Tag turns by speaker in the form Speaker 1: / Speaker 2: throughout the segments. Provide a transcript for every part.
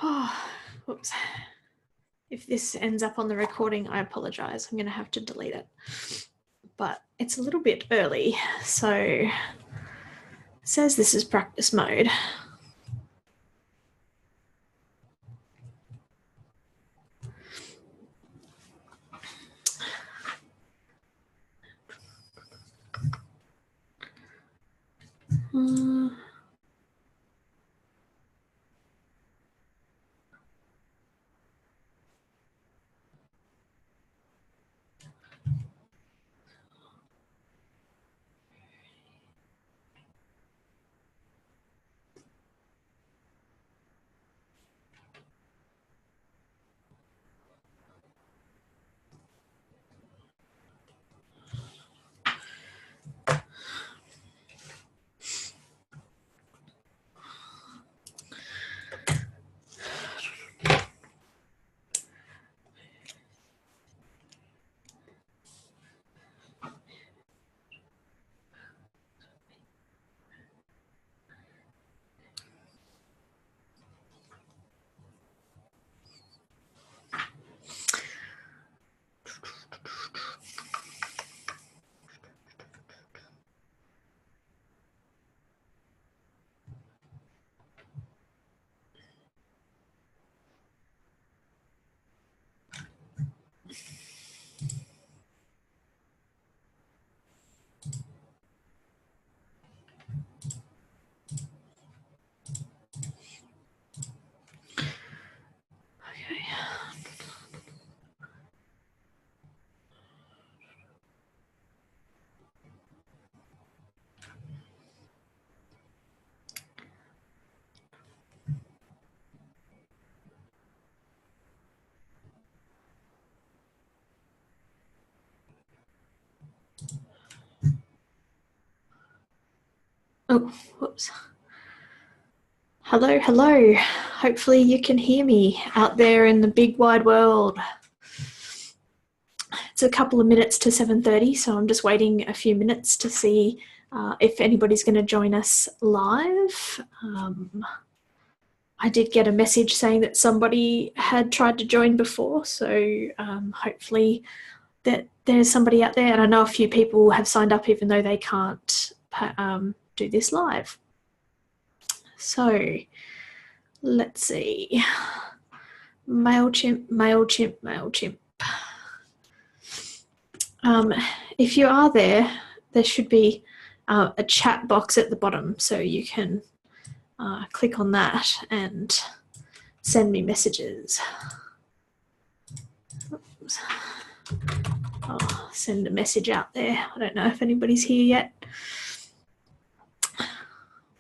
Speaker 1: Oh, whoops. If this ends up on the recording, I apologize. I'm going to have to delete it. But it's a little bit early, so it says this is practice mode. Oh, whoops. Hello, hello. Hopefully you can hear me out there in the big wide world. It's a couple of minutes to 7:30, so I'm just waiting a few minutes to see if anybody's going to join us live. I did get a message saying that somebody had tried to join before, so hopefully that there's somebody out there, and I know a few people have signed up even though they can't do this live. So let's see. MailChimp, MailChimp, MailChimp. If you are there, there should be a chat box at the bottom, so you can click on that and send me messages. Oops. I'll send a message out there. I don't know if anybody's here yet,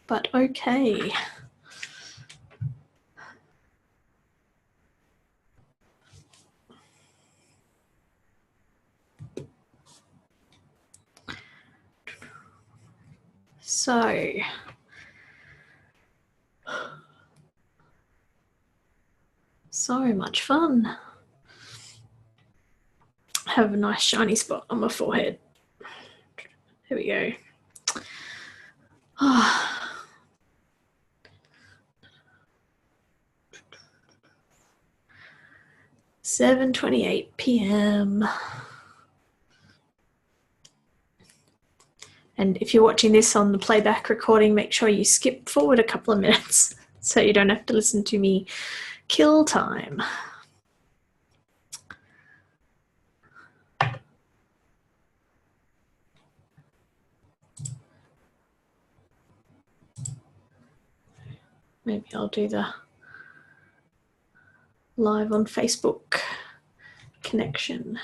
Speaker 1: but okay. So much fun. Have a nice shiny spot on my forehead. Here we go. Oh. 7:28 p.m. And if you're watching this on the playback recording, make sure you skip forward a couple of minutes so you don't have to listen to me kill time. Maybe I'll do the live on Facebook connection.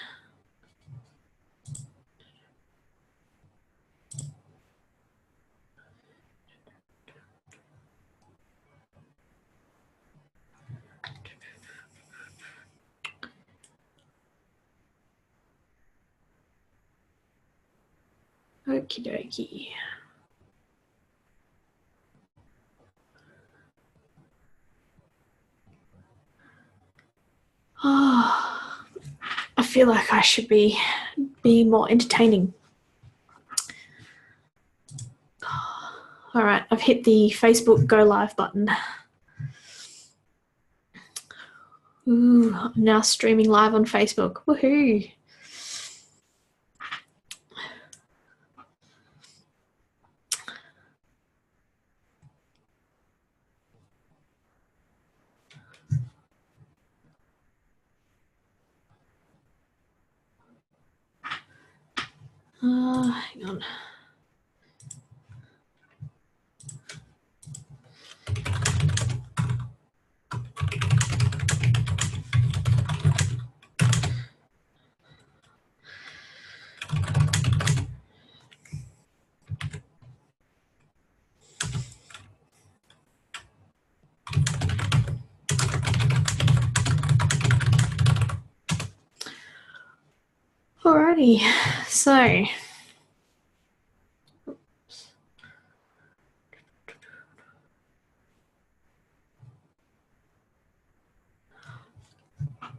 Speaker 1: Okie dokie. Oh, I feel like I should be more entertaining. All right, I've hit the Facebook Go Live button. Ooh, I'm now streaming live on Facebook. Woohoo! Hang on. Alrighty, so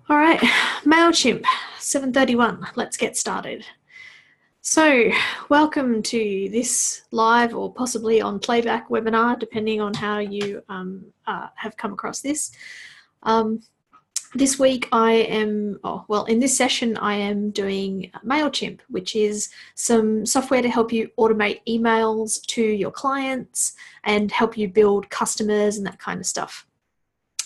Speaker 1: all right, MailChimp 731. Let's get started. So, welcome to this live or possibly on playback webinar, depending on how you have come across this. This week I am, in this session I am doing MailChimp, which is some software to help you automate emails to your clients and help you build customers and that kind of stuff.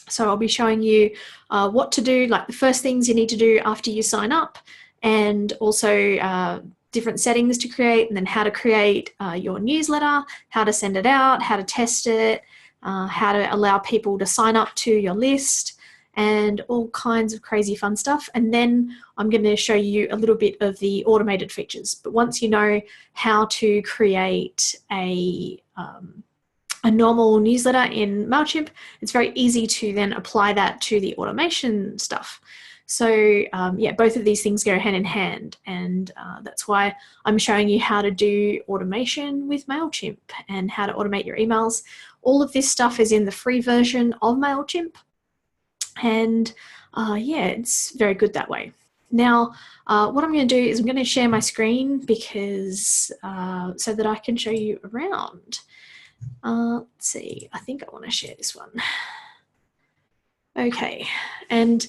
Speaker 1: So I'll be showing you what to do, like the first things you need to do after you sign up, and also different settings to create, and then how to create your newsletter, how to send it out, how to test it, how to allow people to sign up to your list, and all kinds of crazy fun stuff. And then I'm going to show you a little bit of the automated features. But once you know how to create a normal newsletter in MailChimp, it's very easy to then apply that to the automation stuff. So yeah, both of these things go hand in hand, and that's why I'm showing you how to do automation with MailChimp and how to automate your emails. All of this stuff is in the free version of MailChimp, and yeah, it's very good that way. Now, what I'm going to do is I'm going to share my screen because so that I can show you around. Let's see, I think I want to share this one. Okay, and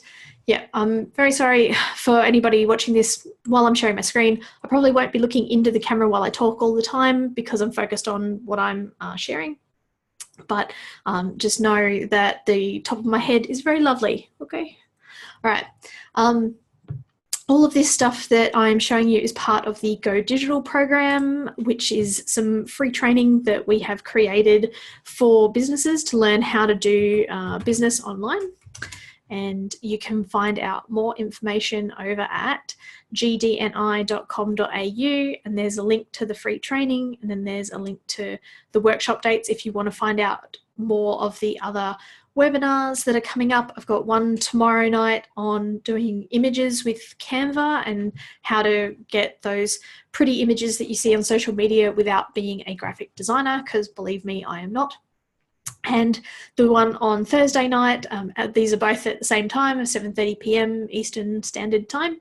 Speaker 1: yeah, I'm very sorry for anybody watching this while I'm showing my screen. I probably won't be looking into the camera while I talk all the time because I'm focused on what I'm sharing. But just know that the top of my head is very lovely, okay? All right. All of this stuff that I'm showing you is part of the Go Digital program, which is some free training that we have created for businesses to learn how to do business online. And you can find out more information over at gdni.com.au, and there's a link to the free training, and then there's a link to the workshop dates if you want to find out more of the other webinars that are coming up. I've got one tomorrow night on doing images with Canva and how to get those pretty images that you see on social media without being a graphic designer, because believe me, I am not. And the one on Thursday night, these are both at the same time, 7:30 p.m. Eastern Standard Time.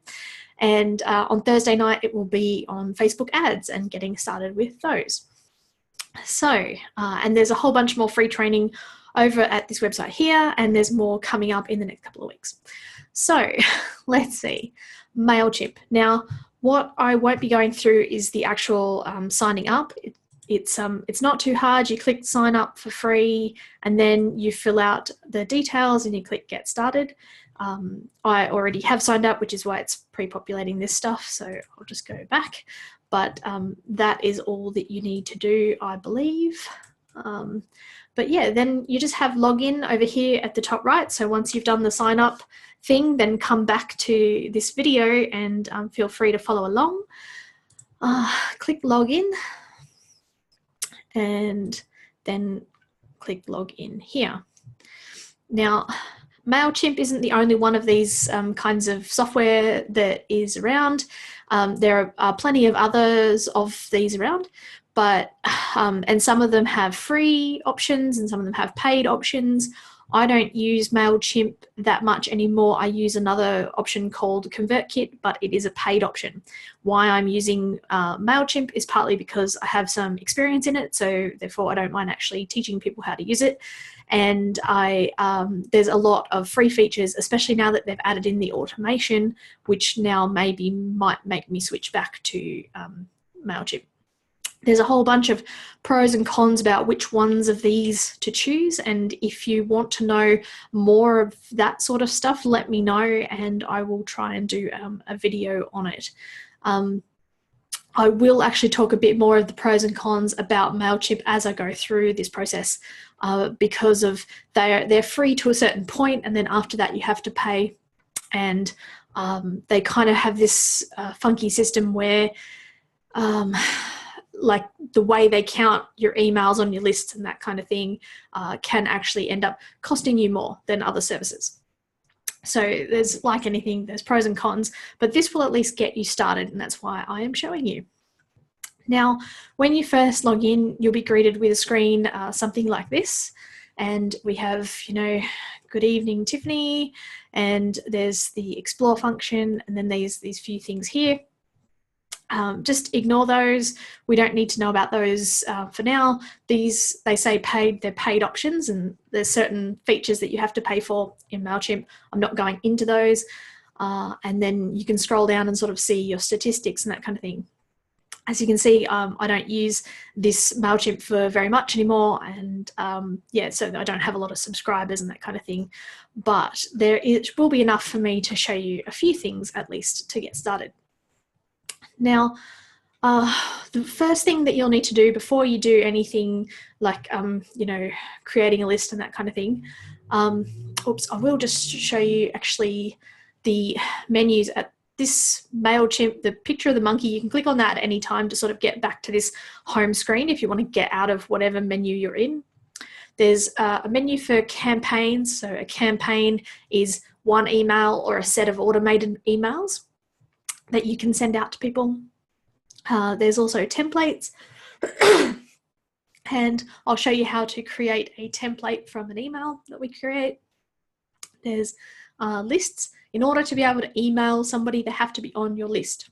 Speaker 1: And on Thursday night, it will be on Facebook ads and getting started with those. So, and there's a whole bunch more free training over at this website here, and there's more coming up in the next couple of weeks. So let's see, MailChimp. Now, what I won't be going through is the actual signing up. It's not too hard. You click sign up for free, and then you fill out the details and you click get started. I already have signed up, which is why it's pre-populating this stuff. So I'll just go back. But that is all that you need to do, I believe. But yeah, then you just have login over here at the top right. So once you've done the sign up thing, then come back to this video and feel free to follow along. Click login and then click login here. Now, MailChimp isn't the only one of these kinds of software that is around. There are plenty of others of these around, but and some of them have free options and some of them have paid options. I don't use MailChimp that much anymore. I use another option called ConvertKit, but it is a paid option. Why I'm using MailChimp is partly because I have some experience in it, so therefore I don't mind actually teaching people how to use it. And there's a lot of free features, especially now that they've added in the automation, which now maybe might make me switch back to MailChimp. There's a whole bunch of pros and cons about which ones of these to choose, and if you want to know more of that sort of stuff, let me know and I will try and do a video on it. I will actually talk a bit more of the pros and cons about MailChimp as I go through this process, because of they're free to a certain point, and then after that you have to pay, and they kind of have this funky system where like the way they count your emails on your lists and that kind of thing can actually end up costing you more than other services. So there's, like anything, there's pros and cons, but this will at least get you started, and that's why I am showing you. Now, when you first log in, you'll be greeted with a screen something like this, and we have, good evening, Tiffany, and there's the explore function, and then there's these few things here. Just ignore those. We don't need to know about those for now. These, they say paid, they're paid options, and there's certain features that you have to pay for in MailChimp. I'm not going into those. And then you can scroll down and sort of see your statistics and that kind of thing. As you can see, I don't use this MailChimp for very much anymore, and yeah, so I don't have a lot of subscribers and that kind of thing, but it will be enough for me to show you a few things at least to get started. Now, the first thing that you'll need to do before you do anything like, creating a list and that kind of thing, I will just show you actually the menus at this MailChimp, the picture of the monkey. You can click on that at any time to sort of get back to this home screen if you want to get out of whatever menu you're in. There's a menu for campaigns. So a campaign is one email or a set of automated emails that you can send out to people. There's also templates, and I'll show you how to create a template from an email that we create. There's lists. In order to be able to email somebody, they have to be on your list.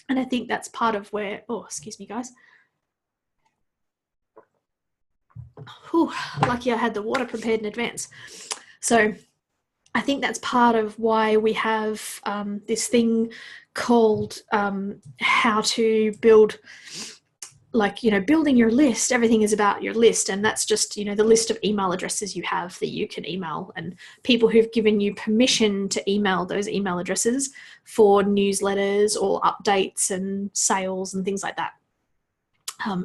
Speaker 1: And I think that's part of where, oh, excuse me, guys. Whew, lucky I had the water prepared in advance. So I think that's part of why we have this thing called how to build, building your list. Everything is about your list, and that's just, the list of email addresses you have that you can email, and people who've given you permission to email those email addresses for newsletters or updates and sales and things like that.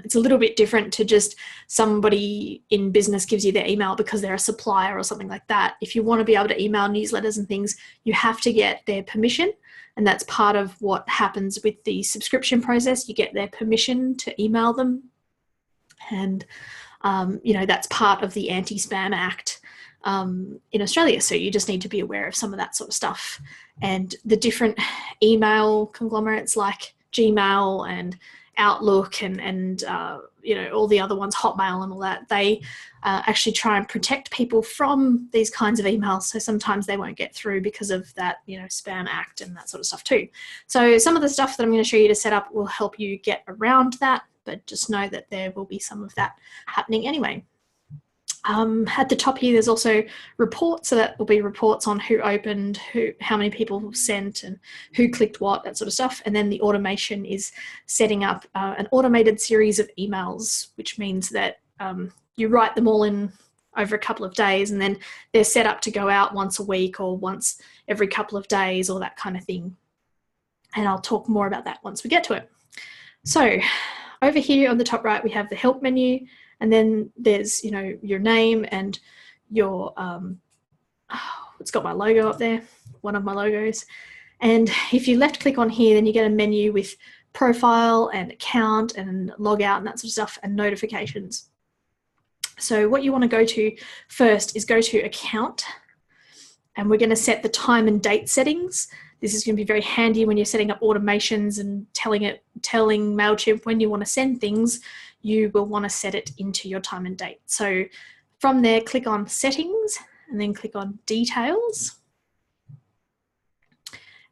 Speaker 1: It's a little bit different to just somebody in business gives you their email because they're a supplier or something like that. If you want to be able to email newsletters and things, you have to get their permission. And that's part of what happens with the subscription process. You get their permission to email them. And, that's part of the Anti-Spam Act in Australia. So you just need to be aware of some of that sort of stuff. And the different email conglomerates like Gmail and Outlook and all the other ones, Hotmail and all that, they actually try and protect people from these kinds of emails. So sometimes they won't get through because of that, Spam Act and that sort of stuff too. So some of the stuff that I'm going to show you to set up will help you get around that, but just know that there will be some of that happening anyway. At the top here, there's also reports. So that will be reports on who opened, how many people sent, and who clicked what, that sort of stuff. And then the automation is setting up an automated series of emails, which means that you write them all in over a couple of days, and then they're set up to go out once a week or once every couple of days or that kind of thing. And I'll talk more about that once we get to it. So over here on the top right, we have the help menu. And then there's, your name and your, it's got my logo up there, one of my logos. And if you left click on here, then you get a menu with profile and account and log out and that sort of stuff and notifications. So what you want to go to first is go to account, and we're going to set the time and date settings. This is going to be very handy when you're setting up automations and telling MailChimp when you want to send things. You will want to set it into your time and date. So from there, click on settings, and then click on details.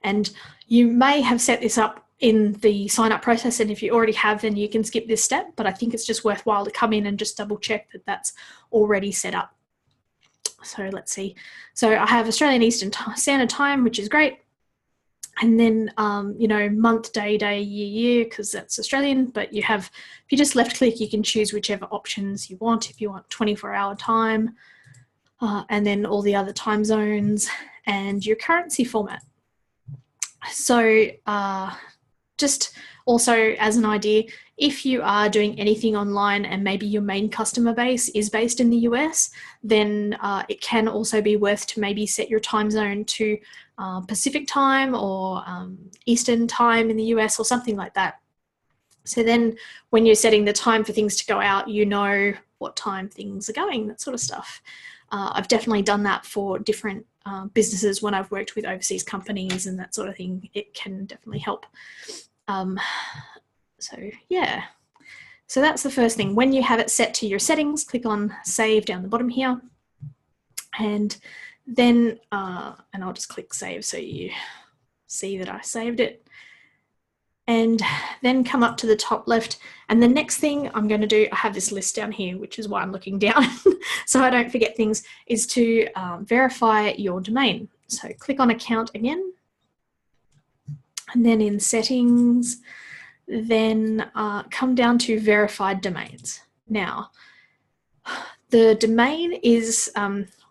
Speaker 1: And you may have set this up in the sign up process, and if you already have, then you can skip this step, but I think it's just worthwhile to come in and just double check that that's already set up. So let's see. So I have Australian Eastern Standard Time, which is great. And then, you know, month, day, year, because that's Australian, but you have, if you just left click, you can choose whichever options you want. If you want 24-hour time, and then all the other time zones and your currency format. So just also as an idea, if you are doing anything online and maybe your main customer base is based in the US, then it can also be worth to maybe set your time zone to Pacific time or Eastern time in the US or something like that. So then when you're setting the time for things to go out, you know what time things are going, that sort of stuff. I've definitely done that for different businesses when I've worked with overseas companies and that sort of thing. It can definitely help. So yeah, so that's the first thing. When you have it set to your settings, click on save down the bottom here, and then and I'll just click save so you see that I saved it, and then come up to the top left, and the next thing I'm going to do, I have this list down here, which is why I'm looking down so I don't forget things, is to verify your domain. So click on account again, and then in settings, then come down to verified domains. Now, the domain is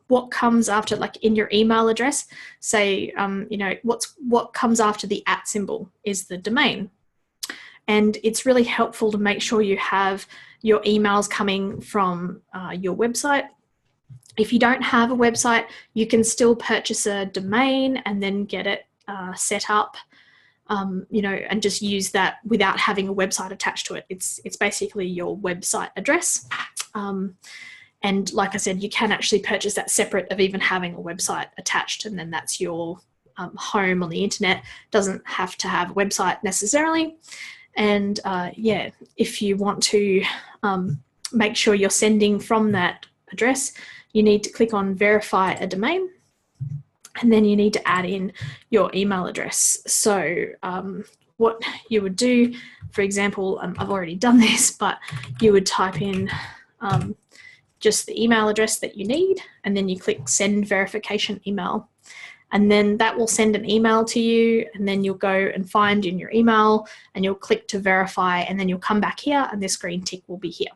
Speaker 1: what comes after, like in your email address, say, you know, what comes after the @ symbol is the domain. And it's really helpful to make sure you have your emails coming from your website. If you don't have a website, you can still purchase a domain and then get it set up, you know, and just use that without having a website attached to it. It's basically your website address. And like I said, you can actually purchase that separate of even having a website attached, and then that's your home on the internet. Doesn't have to have a website necessarily. And yeah, if you want to make sure you're sending from that address, you need to click on verify a domain, and then you need to add in your email address. So what you would do, for example, I've already done this, but you would type in just the email address that you need, and then you click send verification email. And then that will send an email to you, and then you'll go and find in your email and you'll click to verify, and then you'll come back here and this green tick will be here.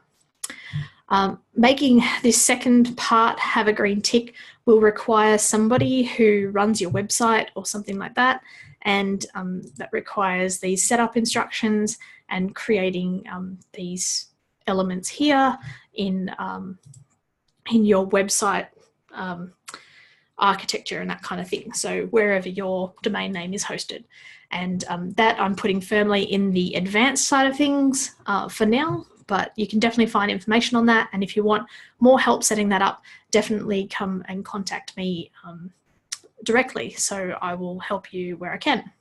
Speaker 1: Making this second part have a green tick will require somebody who runs your website or something like that, and that requires these setup instructions and creating these elements here in your website architecture and that kind of thing. So wherever your domain name is hosted, and that I'm putting firmly in the advanced side of things for now, but you can definitely find information on that. And if you want more help setting that up, definitely come and contact me directly, so I will help you where I can.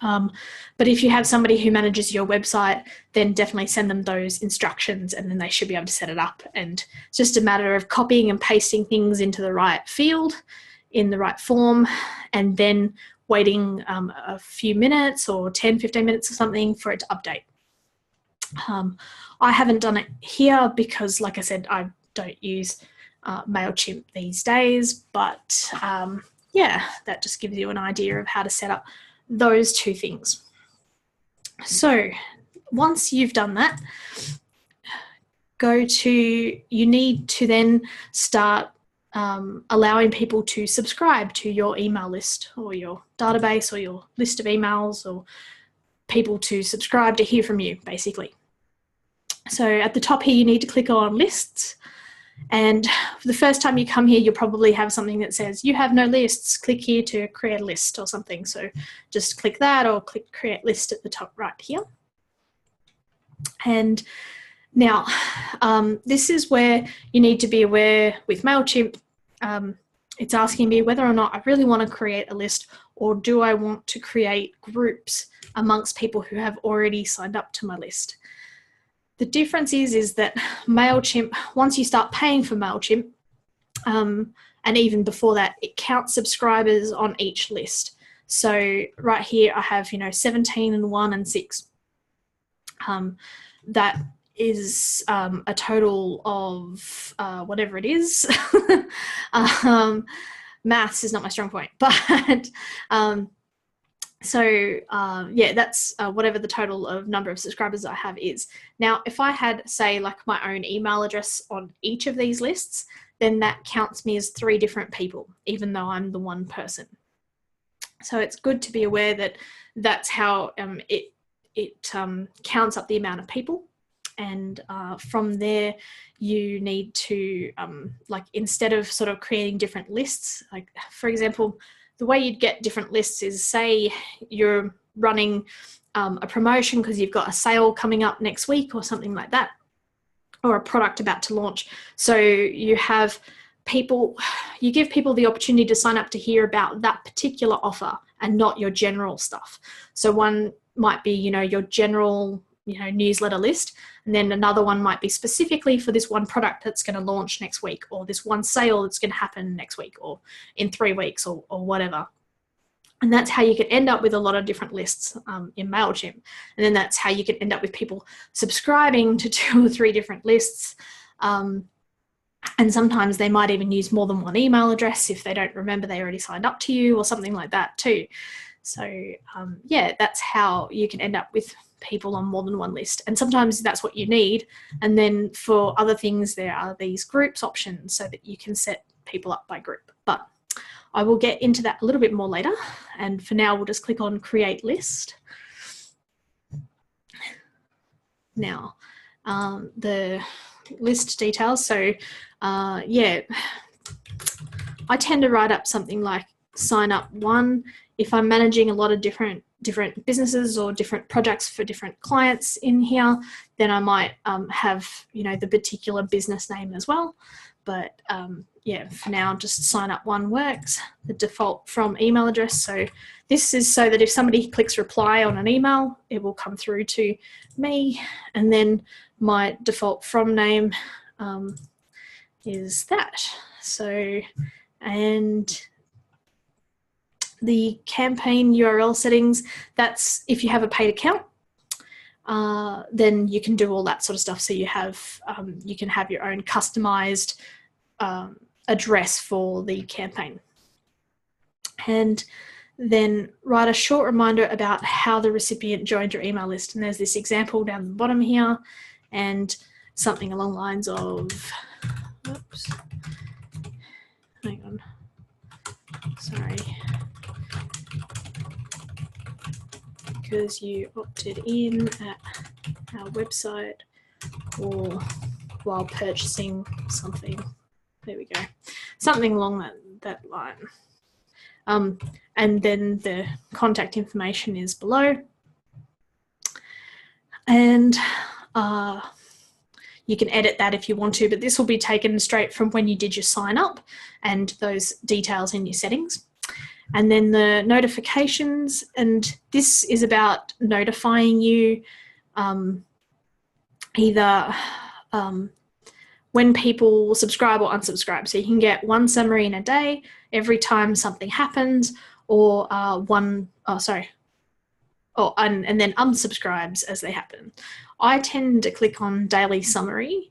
Speaker 1: But if you have somebody who manages your website, then definitely send them those instructions, and then they should be able to set it up. And it's just a matter of copying and pasting things into the right field in the right form, and then waiting a few minutes or 10-15 minutes or something for it to update. I haven't done it here because, like I said, I don't use MailChimp these days, but yeah, that just gives you an idea of how to set up those two things. So once you've done that, you need to then start allowing people to subscribe to your email list or your database or your list of emails, or people to subscribe to hear from you, basically. So at the top here, you need to click on lists. And the first time you come here, you'll probably have something that says, you have no lists, click here to create a list or something. So just click that, or click create list at the top right here. And now this is where you need to be aware with MailChimp. It's asking me whether or not I really want to create a list, or do I want to create groups amongst people who have already signed up to my list. The difference is that MailChimp, once you start paying for MailChimp, and And even before that, it counts subscribers on each list. So right here, I have, 17 and 1 and 6. That is a total of whatever it is. Maths is not my strong point, but yeah, that's whatever the total of number of subscribers I have is. Now, if I had, say, like my own email address on each of these lists, then that counts me as 3 different people, even though I'm the one person. So it's good to be aware that that's how it counts up the amount of people. And from there, you need to, like, instead of sort of creating different lists, like, for example, the way you'd get different lists is, say you're running a promotion because you've got a sale coming up next week or something like that, or a product about to launch. So you have people, you give people the opportunity to sign up to hear about that particular offer and not your general stuff. So one might be, your general, newsletter list. And then another one might be specifically for this one product that's going to launch next week, or this one sale that's going to happen next week or in 3 weeks or whatever. And that's how you can end up with a lot of different lists in MailChimp. And then that's how you can end up with people subscribing to 2 or 3 different lists. And sometimes they might even use more than one email address if they don't remember they already signed up to you or something like that too. So yeah, that's how you can end up with people on more than one list. And sometimes that's what you need. And then for other things, there are these groups options so that you can set people up by group. But I will get into that a little bit more later. And for now, we'll just click on Create List. Now, the list details. So yeah, I tend to write up something like sign up 1. If I'm managing a lot of different businesses or different projects for different clients in here, then I might have, the particular business name as well. But yeah, for now, just sign up 1 works. The default from email address. So this is so that if somebody clicks reply on an email, it will come through to me. And then my default from name is that. So, and the campaign URL settings, that's if you have a paid account, then you can do all that sort of stuff. So you have, you can have your own customized address for the campaign. And then write a short reminder about how the recipient joined your email list. And there's this example down the bottom here, and something along the lines of, oops, hang on, sorry. Because you opted in at our website or while purchasing something. There we go. Something along that line. And then the contact information is below. And you can edit that if you want to, but this will be taken straight from when you did your sign up and those details in your settings. And then the notifications, and this is about notifying you either when people subscribe or unsubscribe. So you can get 1 summary in a day every time something happens, or and then unsubscribes as they happen. I tend to click on daily summary.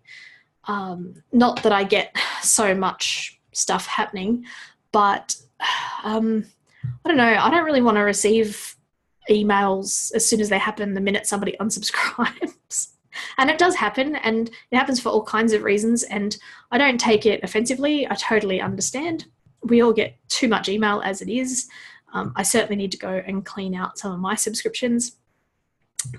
Speaker 1: Not that I get so much stuff happening, but I don't know, I don't really want to receive emails as soon as they happen the minute somebody unsubscribes. And it does happen, and it happens for all kinds of reasons, and I don't take it offensively. I totally understand. We all get too much email as it is. I certainly need to go and clean out some of my subscriptions.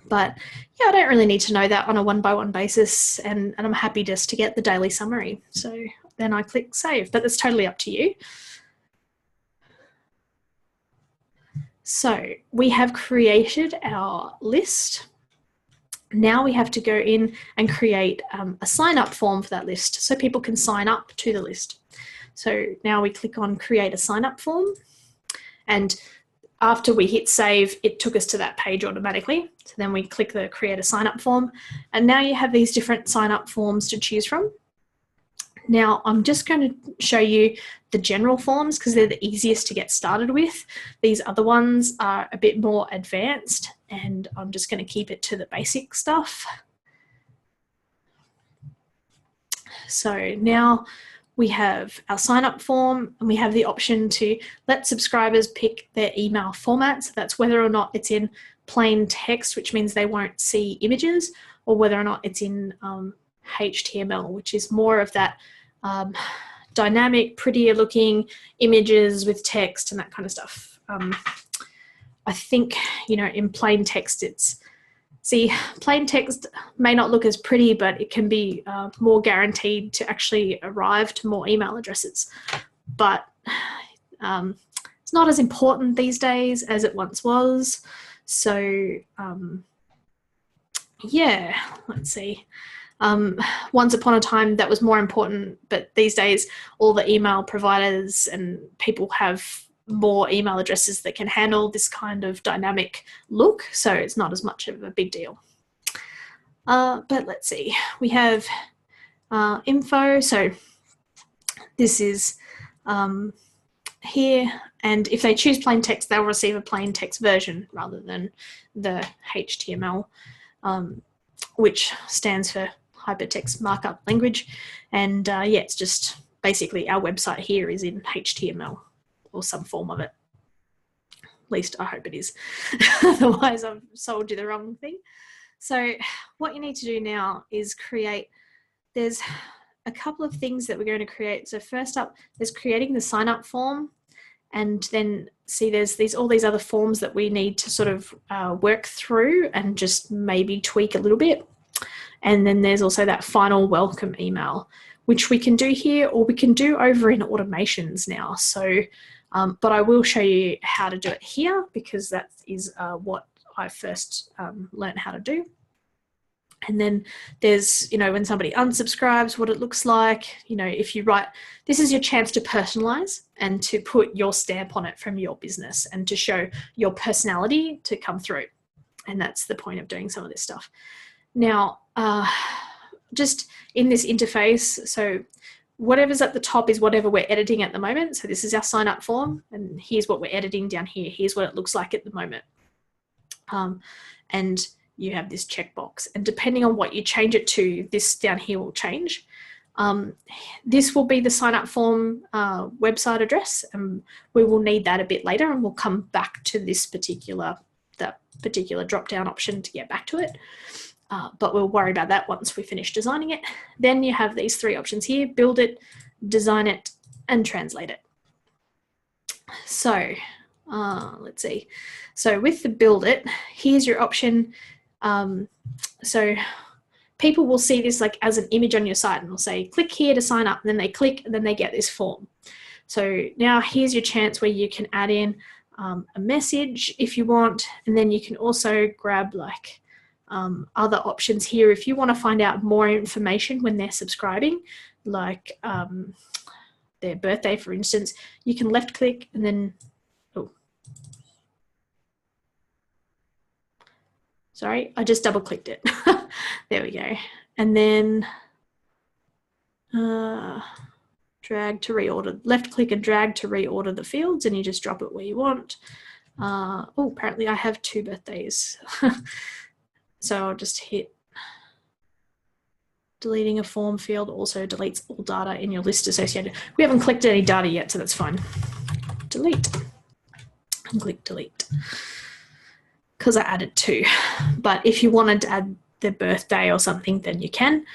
Speaker 1: But yeah, I don't really need to know that on a 1-by-1 basis, and I'm happy just to get the daily summary. So then I click save, but that's totally up to you. So we have created our list. Now we have to go in and create a sign-up form for that list so people can sign up to the list. So now we click on create a sign-up form, and after we hit save, it took us to that page automatically. So then we click the create a sign-up form, and now you have these different sign-up forms to choose from. Now, I'm just going to show you the general forms because they're the easiest to get started with. These other ones are a bit more advanced, and I'm just going to keep it to the basic stuff. So now we have our sign up form, and we have the option to let subscribers pick their email format. So that's whether or not it's in plain text, which means they won't see images, or whether or not it's in HTML, which is more of that dynamic, prettier looking images with text and that kind of stuff. I think, in plain text, plain text may not look as pretty, but it can be more guaranteed to actually arrive to more email addresses. But it's not as important these days as it once was. So yeah, let's see. Once upon a time that was more important, but these days all the email providers and people have more email addresses that can handle this kind of dynamic look, so it's not as much of a big deal. But let's see, we have info, so this is here, and if they choose plain text, they'll receive a plain text version rather than the HTML, which stands for hypertext markup language. And yeah, it's just basically our website here is in HTML or some form of it. At least I hope it is. Otherwise I've sold you the wrong thing. So what you need to do now is there's a couple of things that we're going to create. So first up, there's creating the sign up form, and then see there's all these other forms that we need to sort of work through and just maybe tweak a little bit. And then there's also that final welcome email, which we can do here or we can do over in automations now. So, but I will show you how to do it here because that is what I first learned how to do. And then there's, when somebody unsubscribes, what it looks like, if you write, this is your chance to personalize and to put your stamp on it from your business and to show your personality to come through. And that's the point of doing some of this stuff. Now, just in this interface, so whatever's at the top is whatever we're editing at the moment. So this is our sign up form, and here's what we're editing down here. Here's what it looks like at the moment. And you have this checkbox, and depending on what you change it to, this down here will change. This will be the sign up form website address, and we will need that a bit later, and we'll come back to this particular drop down option to get back to it. But we'll worry about that once we finish designing it. Then you have these three options here: build it, design it, and translate it. So let's see. So with the build it, here's your option. So people will see this like as an image on your site, and will say, click here to sign up, and then they click, and then they get this form. So now here's your chance where you can add in a message if you want, and then you can also grab like other options here if you want to find out more information when they're subscribing, like their birthday, for instance. You can left click and then, sorry, I just double clicked it. There we go. And then drag to reorder, left click and drag to reorder the fields, and you just drop it where you want. Apparently I have 2 birthdays. So I'll just hit deleting a form field also deletes all data in your list associated. We haven't collected any data yet, so that's fine. Delete and click delete because I added 2. But if you wanted to add their birthday or something, then you can.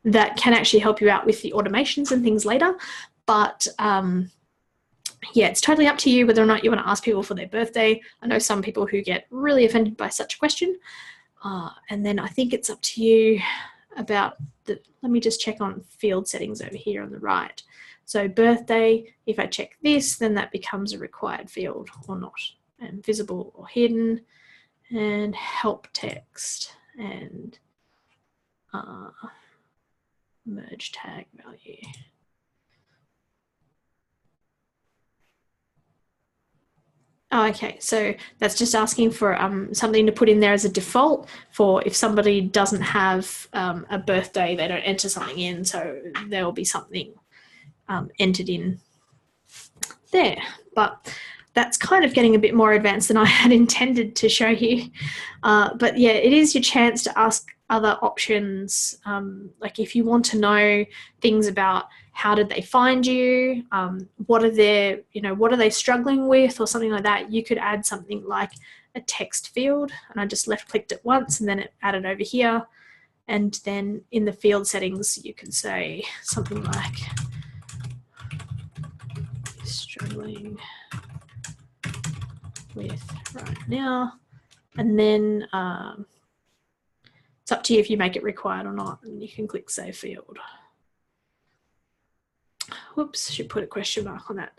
Speaker 1: That can actually help you out with the automations and things later. But yeah, it's totally up to you whether or not you want to ask people for their birthday. I know some people who get really offended by such a question. And then I think it's up to you about let me just check on field settings over here on the right. So birthday, if I check this, then that becomes a required field or not. And visible or hidden, and help text, and merge tag value. Oh, okay, so that's just asking for something to put in there as a default for if somebody doesn't have a birthday, they don't enter something in, so there will be something entered in there. But that's kind of getting a bit more advanced than I had intended to show you. But yeah, it is your chance to ask other options. Like if you want to know things about how did they find you, what are their, what are they struggling with or something like that, you could add something like a text field. And I just left clicked it once and then it added over here. And then in the field settings, you can say something like struggling with right now. And then it's up to you if you make it required or not, and you can click save field. Whoops, should put a question mark on that.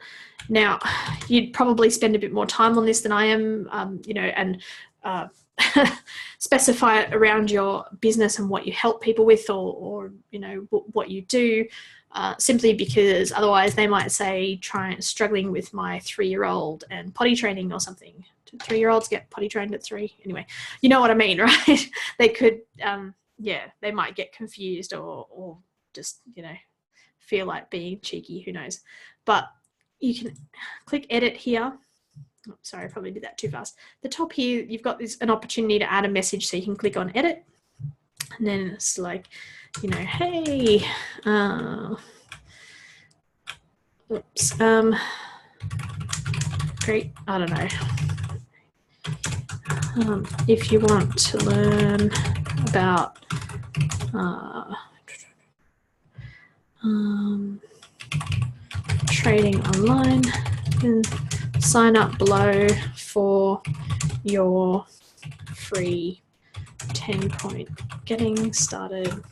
Speaker 1: Now, you'd probably spend a bit more time on this than I am, and specify it around your business and what you help people with, or what you do, simply because otherwise they might say struggling with my 3-year-old and potty training or something. Do 3-year-olds get potty trained at 3? Anyway, you know what I mean, right? They could, they might get confused or just, feel like being cheeky, who knows. But you can click edit here. Oh, sorry, I probably did that too fast. The top here, you've got an opportunity to add a message, so you can click on edit. And then it's like, hey, great, I don't know. If you want to learn about trading online, you can sign up below for your free 10-point getting started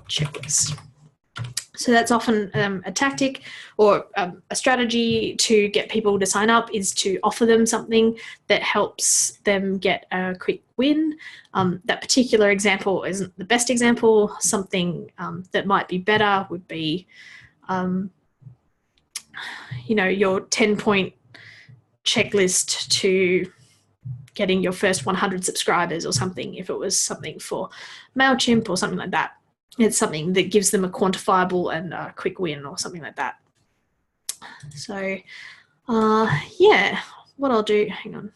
Speaker 1: checklist. So that's often a tactic or a strategy to get people to sign up, is to offer them something that helps them get a quick win. That particular example isn't the best example. Something that might be better would be, your 10-point checklist to getting your first 100 subscribers or something, if it was something for MailChimp or something like that. It's something that gives them a quantifiable and a quick win or something like that. So, yeah, what I'll do, hang on.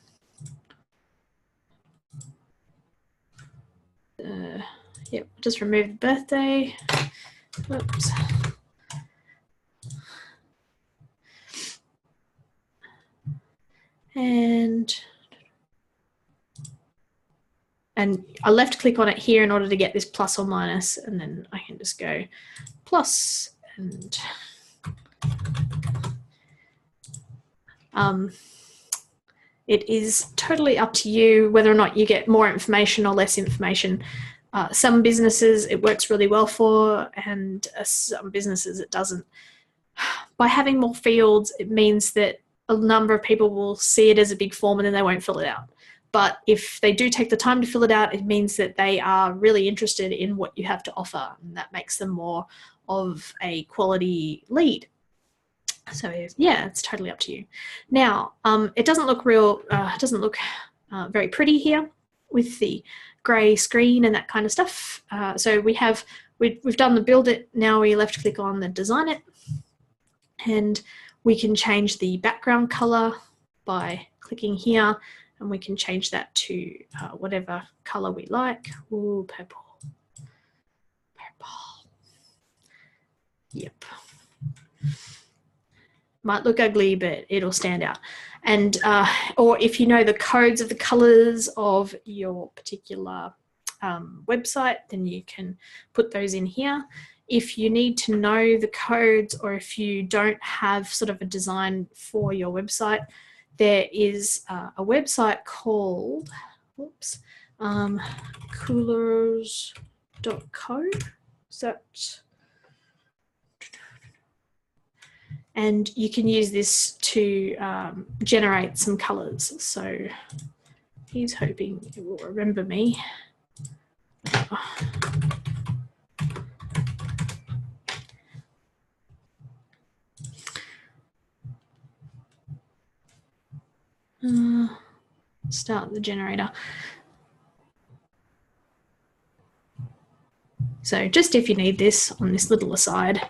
Speaker 1: Yep, just remove the birthday. Whoops. And I left click on it here in order to get this plus or minus, and then I can just go plus and it is totally up to you whether or not you get more information or less information. Some businesses it works really well for, and some businesses it doesn't. By having more fields, it means that a number of people will see it as a big form and then they won't fill it out. But if they do take the time to fill it out, it means that they are really interested in what you have to offer, and that makes them more of a quality lead. So yeah, it's totally up to you. Now, it doesn't look very pretty here with the grey screen and that kind of stuff. So we've done the build it. Now we left click on the design it, and we can change the background color by clicking here, and we can change that to whatever color we like. Ooh, purple. Yep. Might look ugly, but it'll stand out. And or if you know the codes of the colors of your particular website, then you can put those in here. If you need to know the codes, or if you don't have sort of a design for your website, there is a website called coolers.co. And you can use this to generate some colors. So he's hoping it will remember me. Start the generator. So just if you need this on this little aside,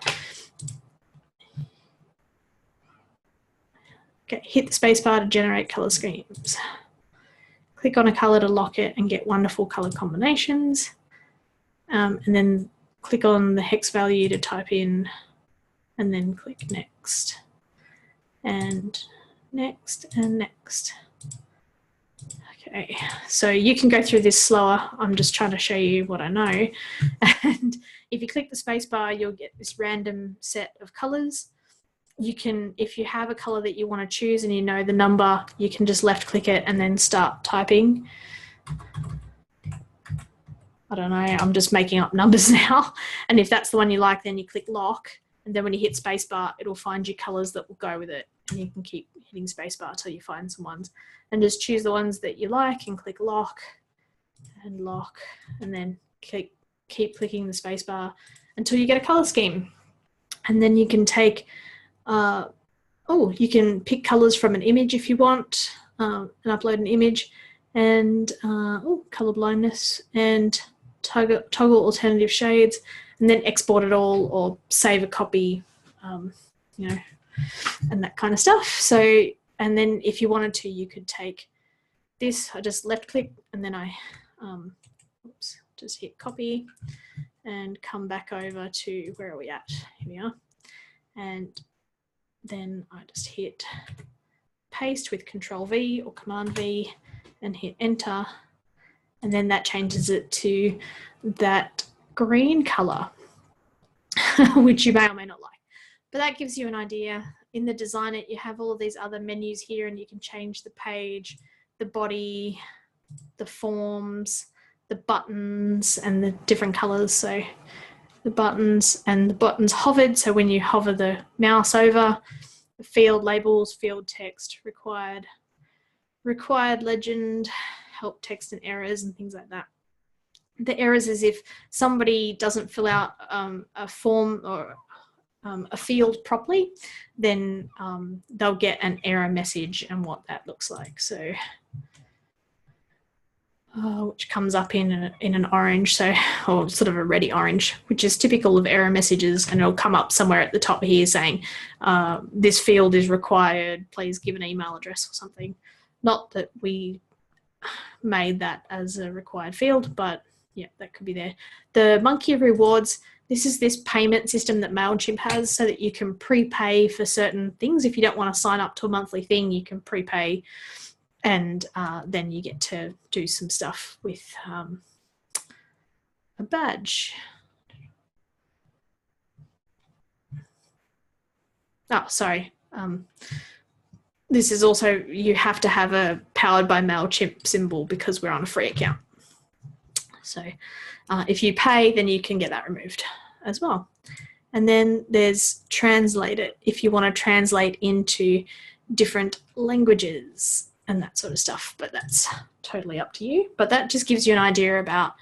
Speaker 1: okay, hit the spacebar to generate color schemes. Click on a color to lock it and get wonderful color combinations. And then click on the hex value to type in, and then click next, and next, and next. Okay, so you can go through this slower. I'm just trying to show you what I know. And if you click the spacebar, you'll get this random set of colors. You can, if you have a color that you want to choose and you know the number, you can just left click it and then start typing. I don't know, I'm just making up numbers now. And if that's the one you like, then you click lock. And then when you hit spacebar, it'll find you colors that will go with it. And you can keep hitting spacebar until you find some ones. And just choose the ones that you like and click lock, and then keep clicking the spacebar until you get a color scheme. And then you can take, you can pick colors from an image if you want, and upload an image, and color blindness, and toggle alternative shades, and then export it all or save a copy, you know, and that kind of stuff. So, and then if you wanted to, you could take this, I just left click, and then I just hit copy and come back over to, where are we at? Here we are. And then I just hit paste with Control V or Command V and hit enter. And then that changes it to that green color, which you may or may not like. But that gives you an idea. In the Design It, you have all of these other menus here, and you can change the page, the body, the forms, the buttons, and the different colors. So the buttons hovered. So when you hover the mouse over, the field labels, field text, required legend, help text and errors and things like that. The errors is if somebody doesn't fill out a form or a field properly, then they'll get an error message and what that looks like. So, which comes up in an orange, so, or sort of a reddy orange, which is typical of error messages, and it'll come up somewhere at the top here saying, this field is required, please give an email address or something. Not that we made that as a required field, but yeah, that could be there. The monkey of rewards, this is this payment system that MailChimp has so that you can prepay for certain things. If you don't want to sign up to a monthly thing, you can prepay, and then you get to do some stuff with a badge. Oh, sorry. This is also, you have to have a powered by MailChimp symbol because we're on a free account. So if you pay, then you can get that removed as well. And then there's translate it, if you want to translate into different languages and that sort of stuff, but that's totally up to you. But that just gives you an idea about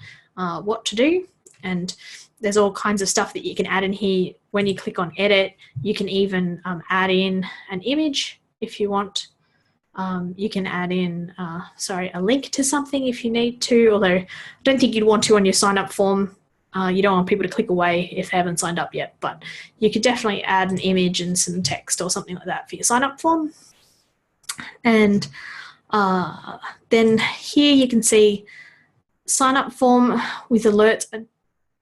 Speaker 1: what to do. And there's all kinds of stuff that you can add in here. When you click on edit, you can even add in an image if you want. You can add in, a link to something if you need to, although I don't think you'd want to on your sign up form. You don't want people to click away if they haven't signed up yet, but you could definitely add an image and some text or something like that for your sign up form. And then here you can see sign up form with alerts. I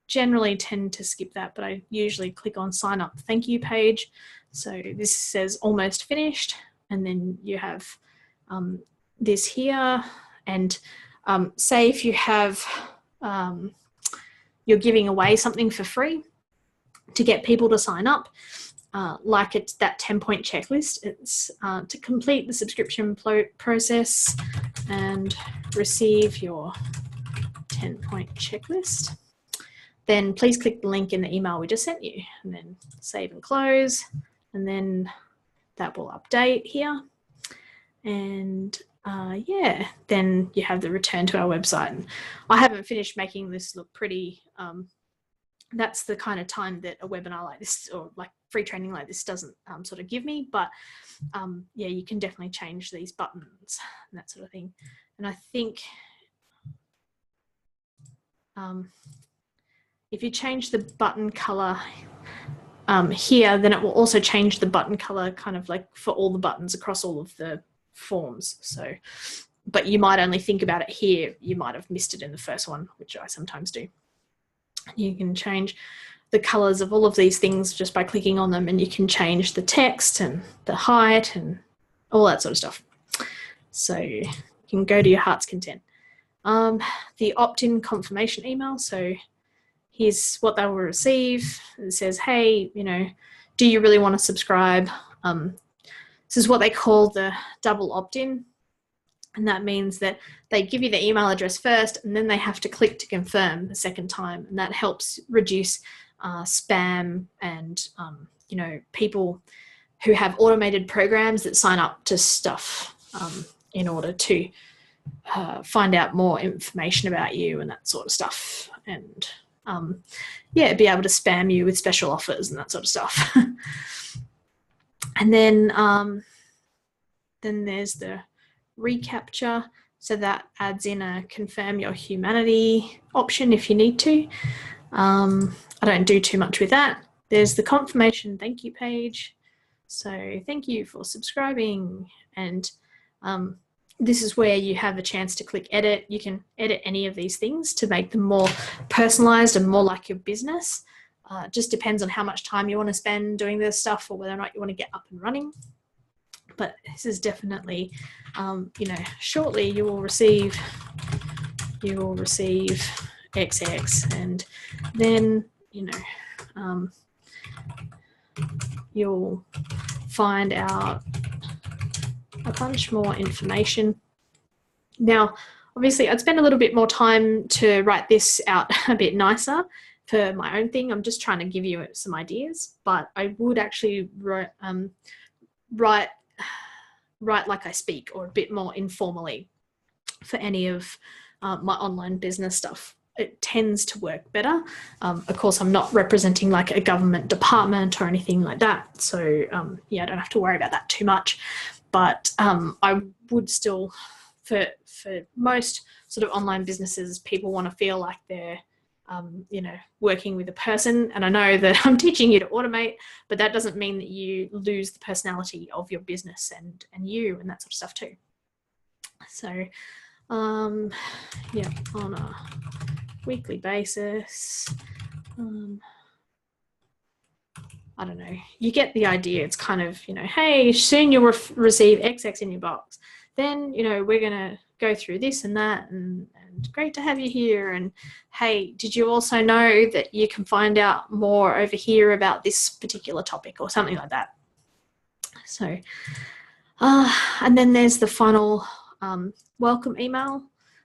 Speaker 1: generally tend to skip that, but I usually click on sign up thank you page. So this says almost finished. And then you have this here, and say if you have, you're giving away something for free to get people to sign up, like it's that 10-point checklist. It's to complete the subscription process and receive your 10-point checklist. Then please click the link in the email we just sent you, and then save and close, and then that will update here. And yeah, then you have the return to our website. And I haven't finished making this look pretty. That's the kind of time that a webinar like this, or like free training like this doesn't sort of give me, but yeah, you can definitely change these buttons and that sort of thing. And I think if you change the button color here, then it will also change the button color kind of like for all the buttons across all of the forms. So, but you might only think about it here. You might have missed it in the first one, which I sometimes do. You can change the colors of all of these things just by clicking on them, and you can change the text and the height and all that sort of stuff. So you can go to your heart's content. The opt-in confirmation email. So here's what they will receive. It says, hey, you know, do you really want to subscribe? This is what they call the double opt-in. And that means that they give you the email address first, and then they have to click to confirm the second time. And that helps reduce spam and, you know, people who have automated programs that sign up to stuff in order to find out more information about you and that sort of stuff. And yeah, be able to spam you with special offers and that sort of stuff. And then there's the reCAPTCHA. So that adds in a confirm your humanity option if you need to. I don't do too much with that. There's the confirmation thank you page. So thank you for subscribing. And this is where you have a chance to click edit. You can edit any of these things to make them more personalized and more like your business. It just depends on how much time you want to spend doing this stuff or whether or not you want to get up and running. But this is definitely, you know, shortly you will receive XX, and then, you know, you'll find out a bunch more information. Now, obviously, I'd spend a little bit more time to write this out a bit nicer for my own thing. I'm just trying to give you some ideas, but I would actually write like I speak, or a bit more informally for any of my online business stuff. It tends to work better. Of course, I'm not representing like a government department or anything like that. So yeah, I don't have to worry about that too much. But I would still, for most sort of online businesses, people want to feel like they're you know, working with a person. And I know that I'm teaching you to automate, but that doesn't mean that you lose the personality of your business and you and that sort of stuff too. So yeah, on a weekly basis, I don't know, you get the idea. It's kind of, you know, hey, soon you'll receive XX in your box. Then, you know, we're going to go through this and that, and great to have you here. And hey, did you also know that you can find out more over here about this particular topic, or something like that? So, and then there's the final welcome email.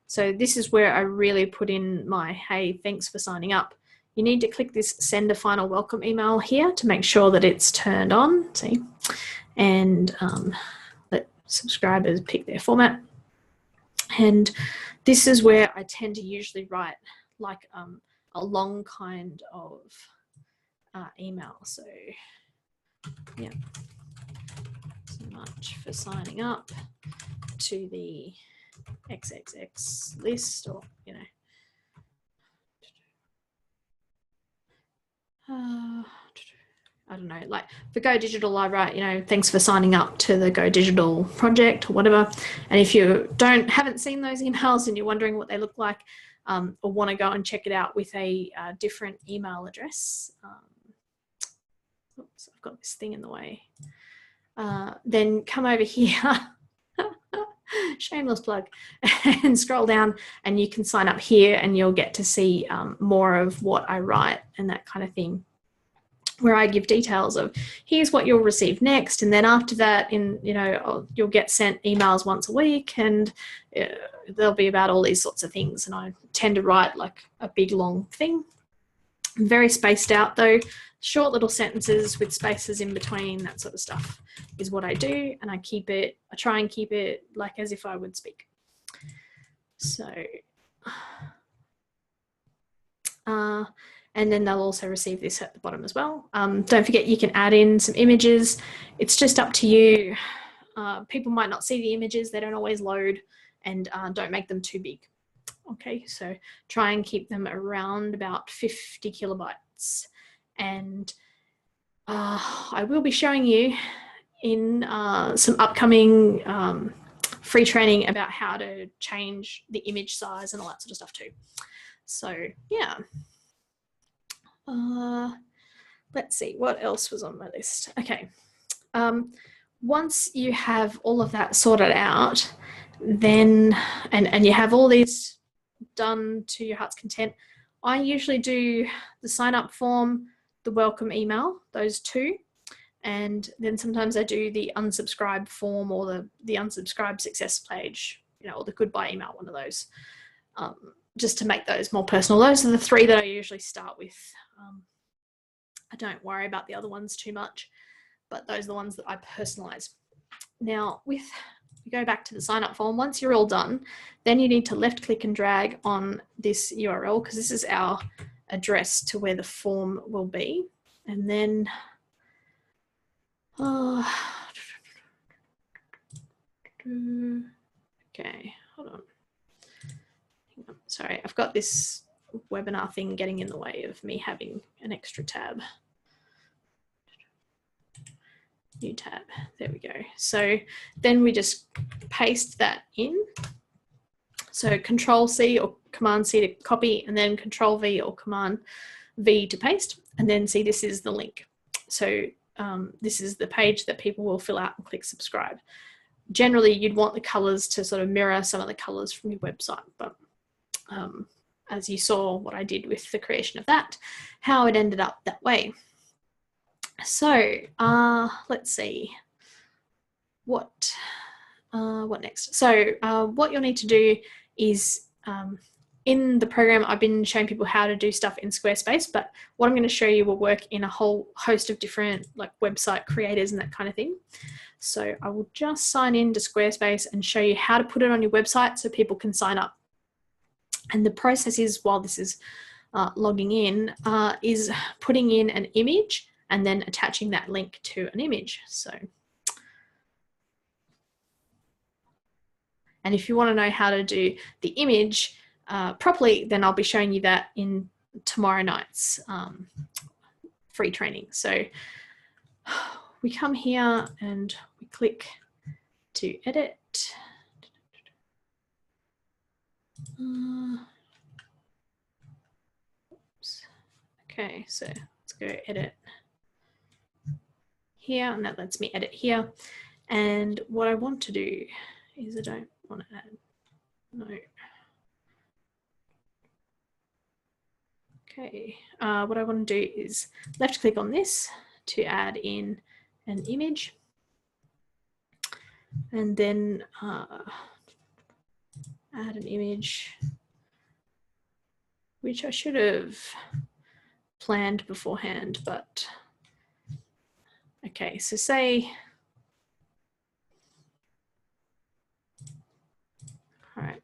Speaker 1: So this is where I really put in my, hey, thanks for signing up. You need to click this send a final welcome email here to make sure that it's turned on, see, and let subscribers pick their format. And this is where I tend to usually write like a long kind of email. So yeah, so much for signing up to the XXX list, or, you know, I don't know, like for Go Digital, I write, you know, thanks for signing up to the Go Digital project or whatever. And if you haven't seen those emails and you're wondering what they look like, or want to go and check it out with a different email address, oops, I've got this thing in the way, then come over here, shameless plug, and scroll down, and you can sign up here, and you'll get to see more of what I write and that kind of thing, where I give details of here's what you'll receive next, and then after that, you'll get sent emails once a week, and they'll be about all these sorts of things. And I tend to write like a big long thing. I'm very spaced out though, short little sentences with spaces in between, that sort of stuff is what I do, and I try and keep it like as if I would speak. So and then they'll also receive this at the bottom as well. Don't forget you can add in some images. It's just up to you. People might not see the images, they don't always load, and don't make them too big. Okay, so try and keep them around about 50 kilobytes. And I will be showing you in some upcoming free training about how to change the image size and all that sort of stuff too. So yeah. Let's see, what else was on my list? Okay. Once you have all of that sorted out, then, and you have all these done to your heart's content, I usually do the sign up form, the welcome email, those two. And then sometimes I do the unsubscribe form or the unsubscribe success page, you know, or the goodbye email, one of those, just to make those more personal. Those are the three that I usually start with. I don't worry about the other ones too much, but those are the ones that I personalize. Now, we go back to the sign up form. Once you're all done, then you need to left click and drag on this URL, because this is our address to where the form will be. And then, okay, hold on. Hang on. Sorry, I've got this webinar thing getting in the way of me having an extra tab. New tab, there we go. So then we just paste that in. So Control C or Command C to copy, and then Control V or Command V to paste. And then see, this is the link. So this is the page that people will fill out and click subscribe. Generally, you'd want the colors to sort of mirror some of the colors from your website, but as you saw what I did with the creation of that, how it ended up that way. So let's see what next. So what you'll need to do is in the program, I've been showing people how to do stuff in Squarespace, but what I'm going to show you will work in a whole host of different like website creators and that kind of thing. So I will just sign in to Squarespace and show you how to put it on your website so people can sign up. And the process is, while this is logging in, is putting in an image and then attaching that link to an image. So, and if you want to know how to do the image properly, then I'll be showing you that in tomorrow night's free training. So we come here and we click to edit. Oops. Okay, so let's go edit here, and that lets me edit here. And what I want to do is, I don't want to add, no. Okay, what I want to do is left click on this to add in an image, and then add an image, which I should have planned beforehand, but okay, so say, all right.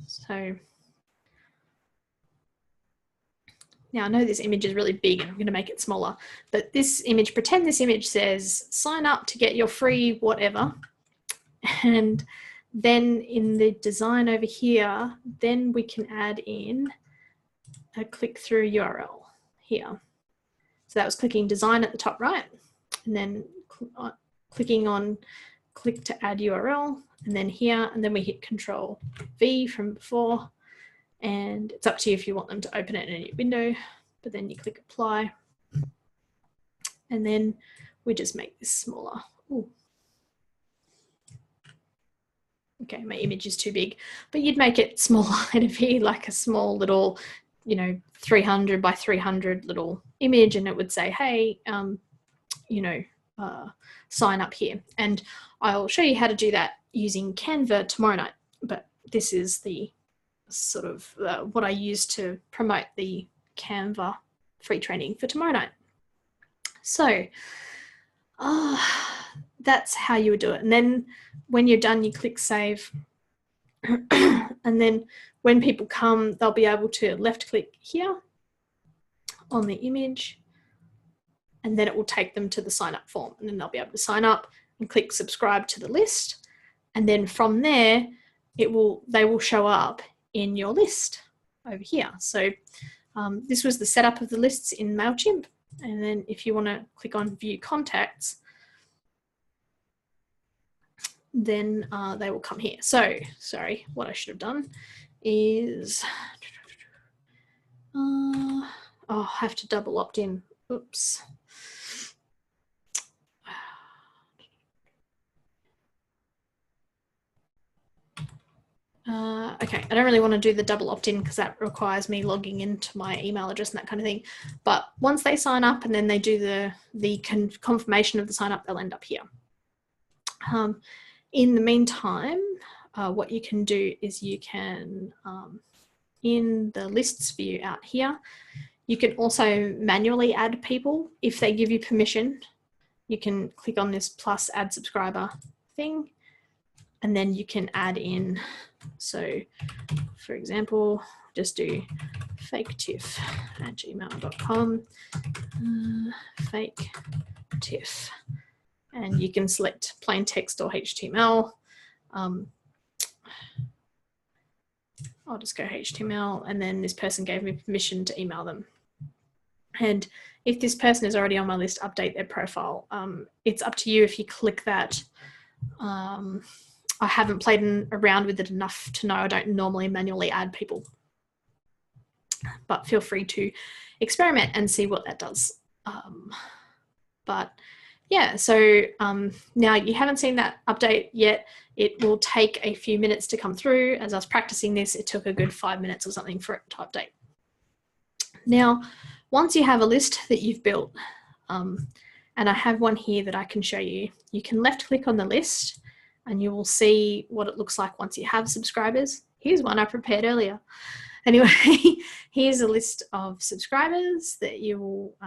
Speaker 1: So now I know this image is really big and I'm going to make it smaller, but this image, pretend this image says sign up to get your free whatever. And then in the design over here, then we can add in a click through URL here. So that was clicking design at the top right, and then clicking on click to add URL, and then here, and then we hit Control V from before, and it's up to you if you want them to open it in a new window, but then you click apply, and then we just make this smaller. Ooh. Okay, my image is too big, but you'd make it smaller. It'd be like a small little, you know, 300 by 300 little image, and it would say, hey, you know, sign up here. And I'll show you how to do that using Canva tomorrow night, but this is the sort of what I use to promote the Canva free training for tomorrow night. So that's how you would do it. And then when you're done, you click save, And then when people come, they'll be able to left click here on the image, and then it will take them to the sign up form, and then they'll be able to sign up and click subscribe to the list. And then from there, they will show up in your list over here. So this was the setup of the lists in MailChimp. And then if you want to click on view contacts, then they will come here. So sorry, what I should have done is, I have to double opt in. Oops. Okay, I don't really want to do the double opt-in because that requires me logging into my email address and that kind of thing. But once they sign up and then they do the confirmation of the sign up, they'll end up here. In the meantime, what you can do is you can, in the lists view out here, you can also manually add people if they give you permission. You can click on this plus add subscriber thing, and then you can add in. So for example, just do faketiff@gmail.com, fake tiff, and you can select plain text or HTML. I'll just go HTML, and then this person gave me permission to email them. And if this person is already on my list, update their profile. It's up to you if you click that. I haven't played around with it enough to know I don't normally manually add people, but feel free to experiment and see what that does. But yeah, so now you haven't seen that update yet. It will take a few minutes to come through. As I was practicing this, it took a good 5 minutes or something for it to update. Now, once you have a list that you've built, and I have one here that I can show you, you can left click on the list and you will see what it looks like once you have subscribers. Here's one I prepared earlier. Anyway, here's a list of subscribers that you will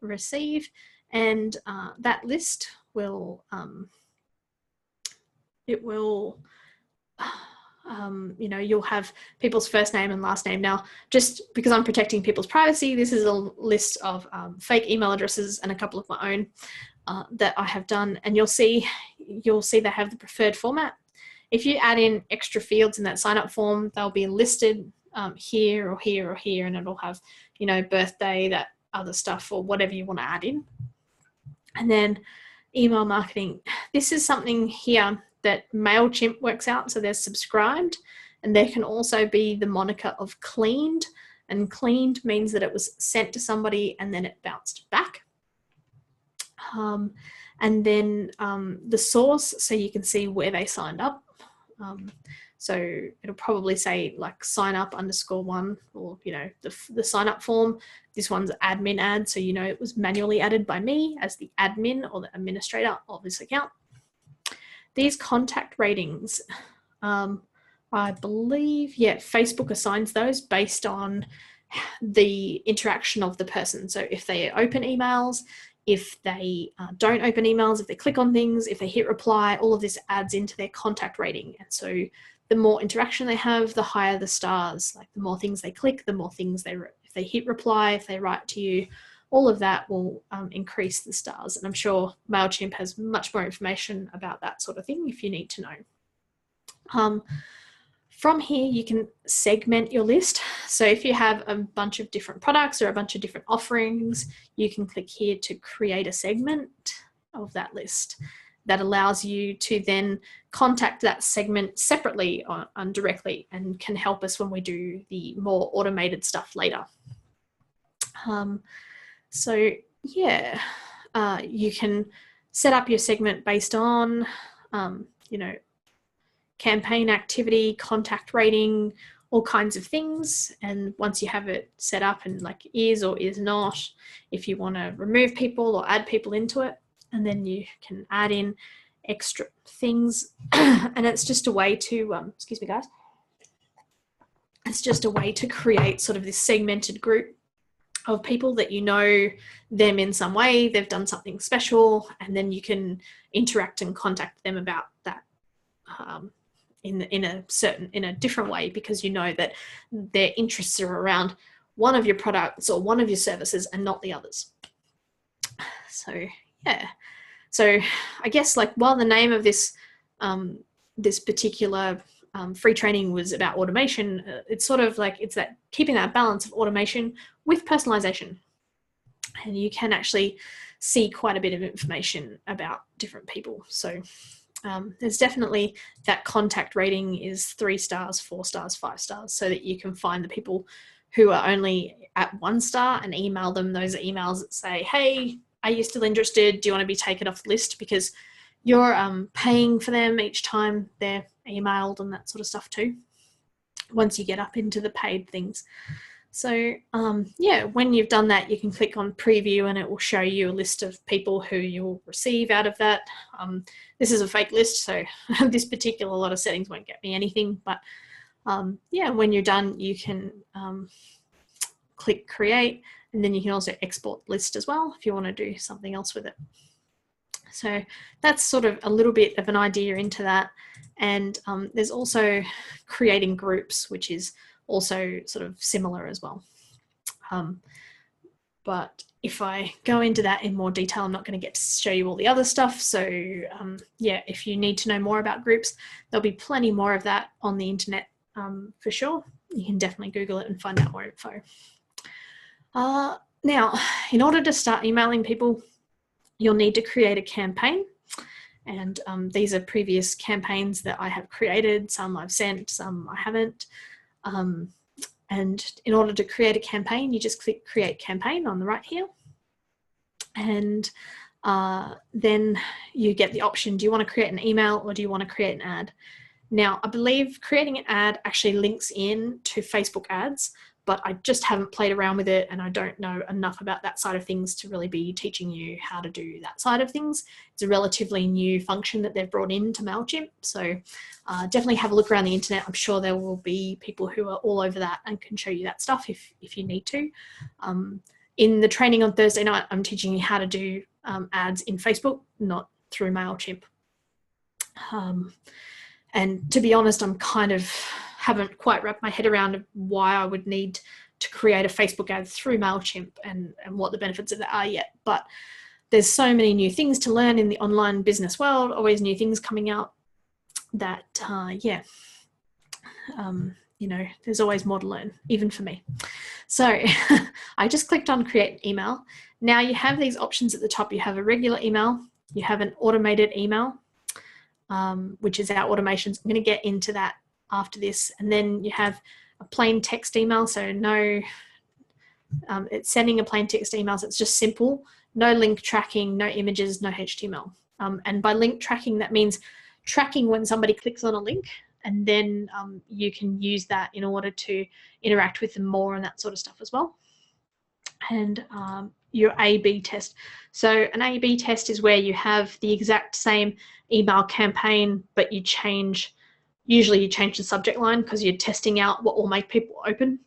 Speaker 1: receive, and that list will, you'll have people's first name and last name. Now, just because I'm protecting people's privacy, this is a list of fake email addresses and a couple of my own that I have done, and you'll see they have the preferred format. If you add in extra fields in that sign up form, they'll be listed here or here or here, and it'll have, birthday, that other stuff, or whatever you want to add in. And then email marketing. This is something here that MailChimp works out. So there's subscribed, and there can also be the moniker of cleaned, and cleaned means that it was sent to somebody and then it bounced back. And then the source, so you can see where they signed up. So it'll probably say like sign up _1, or, the sign up form. This one's admin ad. So, it was manually added by me as the admin or the administrator of this account. These contact ratings, I believe, Facebook assigns those based on the interaction of the person. So if they open emails, if they don't open emails, if they click on things, if they hit reply, all of this adds into their contact rating. And so the more interaction they have, the higher the stars. Like the more things they click, the more things if they hit reply, if they write to you, all of that will increase the stars. And I'm sure MailChimp has much more information about that sort of thing if you need to know. From here, you can segment your list. So if you have a bunch of different products or a bunch of different offerings, you can click here to create a segment of that list. That allows you to then contact that segment separately and directly, and can help us when we do the more automated stuff later. You can set up your segment based on, campaign activity, contact rating, all kinds of things. And once you have it set up and like is or is not, if you want to remove people or add people into it, and then you can add in extra things. And it's just a way to, excuse me guys, it's just a way to create sort of this segmented group of people that them in some way, they've done something special, and then you can interact and contact them about that in a different way, because you know that their interests are around one of your products or one of your services and not the others. So yeah, so I guess like while the name of this this particular free training was about automation, it's sort of like it's that keeping that balance of automation with personalization, and you can actually see quite a bit of information about different people. So there's definitely that contact rating is 3 stars, 4 stars, 5 stars, so that you can find the people who are only at 1 star and email them those emails that say, hey, are you still interested? Do you want to be taken off the list? Because you're paying for them each time they're emailed and that sort of stuff too, once you get up into the paid things. So yeah, when you've done that, you can click on preview and it will show you a list of people who you'll receive out of that. This is a fake list, so this particular lot of settings won't get me anything, but yeah, when you're done, you can click create, and then you can also export list as well if you want to do something else with it. So that's sort of a little bit of an idea into that. And there's also creating groups, which is also sort of similar as well. But if I go into that in more detail, I'm not going to get to show you all the other stuff. So yeah, if you need to know more about groups, there'll be plenty more of that on the internet for sure. You can definitely Google it and find out more info. Now, in order to start emailing people, you'll need to create a campaign. And these are previous campaigns that I have created. Some I've sent, some I haven't. And in order to create a campaign, you just click create campaign on the right here. And then you get the option, do you want to create an email or do you want to create an ad? Now, I believe creating an ad actually links in to Facebook ads, but I just haven't played around with it and I don't know enough about that side of things to really be teaching you how to do that side of things. It's a relatively new function that they've brought into MailChimp, so definitely have a look around the internet. I'm sure there will be people who are all over that and can show you that stuff if you need to. In the training on Thursday night, I'm teaching you how to do ads in Facebook, not through MailChimp. And to be honest, I'm kind of haven't quite wrapped my head around why I would need to create a Facebook ad through MailChimp and what the benefits of that are yet. But there's so many new things to learn in the online business world, always new things coming out that, yeah, you know, there's always more to learn, even for me. So I just clicked on create email. Now you have these options at the top. You have a regular email, you have an automated email, which is our automations. I'm going to get into that after this. And then you have a plain text email. So no, it's sending a plain text email. So it's just simple, no link tracking, no images, no HTML. And by link tracking, that means tracking when somebody clicks on a link, and then you can use that in order to interact with them more and that sort of stuff as well. And your A/B test. So an A/B test is where you have the exact same email campaign, but you change, usually you change the subject line because you're testing out what will make people open.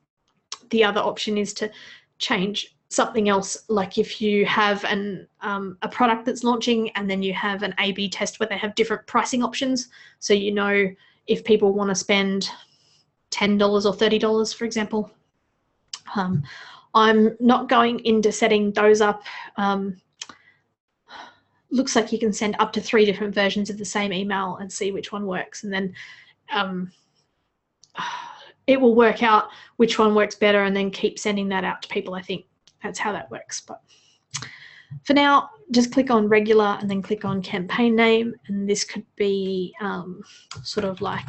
Speaker 1: The other option is to change something else, like if you have a product that's launching and then you have an A/B test where they have different pricing options. So you know if people want to spend $10 or $30, for example. I'm not going into setting those up. Looks like you can send up to 3 different versions of the same email and see which one works. And then it will work out which one works better and then keep sending that out to people. I think that's how that works. But for now, just click on regular and then click on campaign name. And this could be sort of like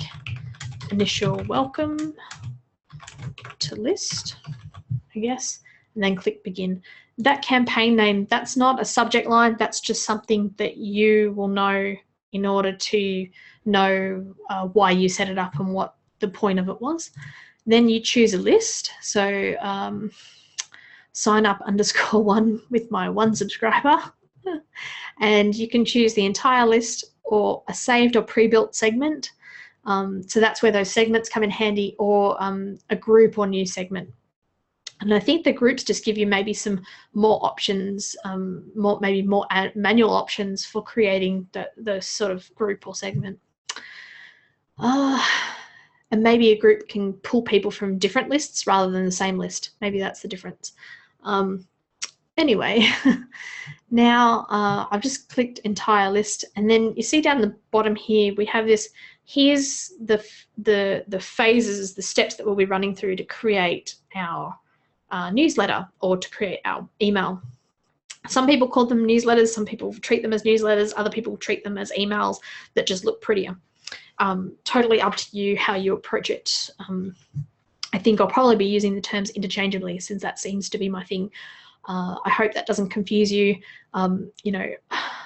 Speaker 1: initial welcome to list, I guess, and then click begin. That campaign name, that's not a subject line, that's just something that you will know in order to know why you set it up and what the point of it was. Then you choose a list. So sign up _1 with my 1 subscriber. And you can choose the entire list or a saved or pre-built segment. So that's where those segments come in handy, or a group or new segment. And I think the groups just give you maybe some more options, maybe more manual options for creating the sort of group or segment. And maybe a group can pull people from different lists rather than the same list. Maybe that's the difference. Anyway, now I've just clicked entire list, and then you see down the bottom here we have this. Here's the phases, the steps that we'll be running through to create our newsletter or to create our email. Some people call them newsletters, some people treat them as newsletters, other people treat them as emails that just look prettier. Totally up to you how you approach it. I think I'll probably be using the terms interchangeably since that seems to be my thing. I hope that doesn't confuse you. You know,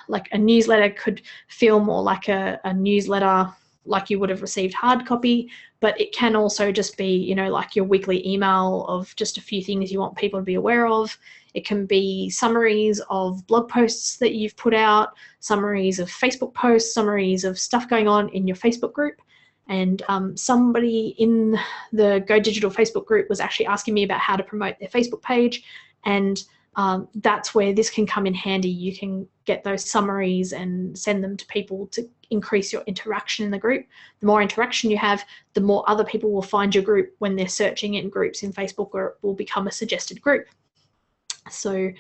Speaker 1: like a newsletter could feel more like a newsletter like you would have received hard copy, but it can also just be, you know, like your weekly email of just a few things you want people to be aware of. It can be summaries of blog posts that you've put out, summaries of Facebook posts, summaries of stuff going on in your Facebook group. And somebody in the Go Digital Facebook group was actually asking me about how to promote their Facebook page. And that's where this can come in handy. You can get those summaries and send them to people to increase your interaction in the group. The more interaction you have, the more other people will find your group when they're searching in groups in Facebook, or it will become a suggested group. So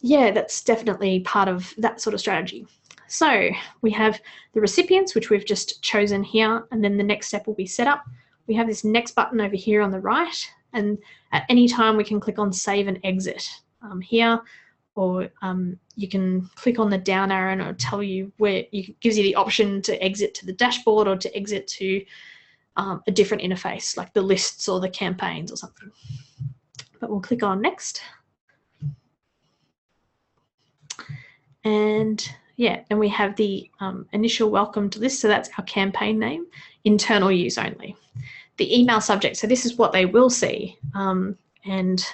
Speaker 1: yeah, that's definitely part of that sort of strategy. So we have the recipients, which we've just chosen here, and then the next step will be set up. We have this next button over here on the right, and at any time we can click on save and exit here, or you can click on the down arrow and it'll tell you where, it gives you the option to exit to the dashboard or to exit to a different interface like the lists or the campaigns or something. But we'll click on next. And yeah, and we have the initial welcome to list, so that's our campaign name, internal use only. The email subject, so this is what they will see, and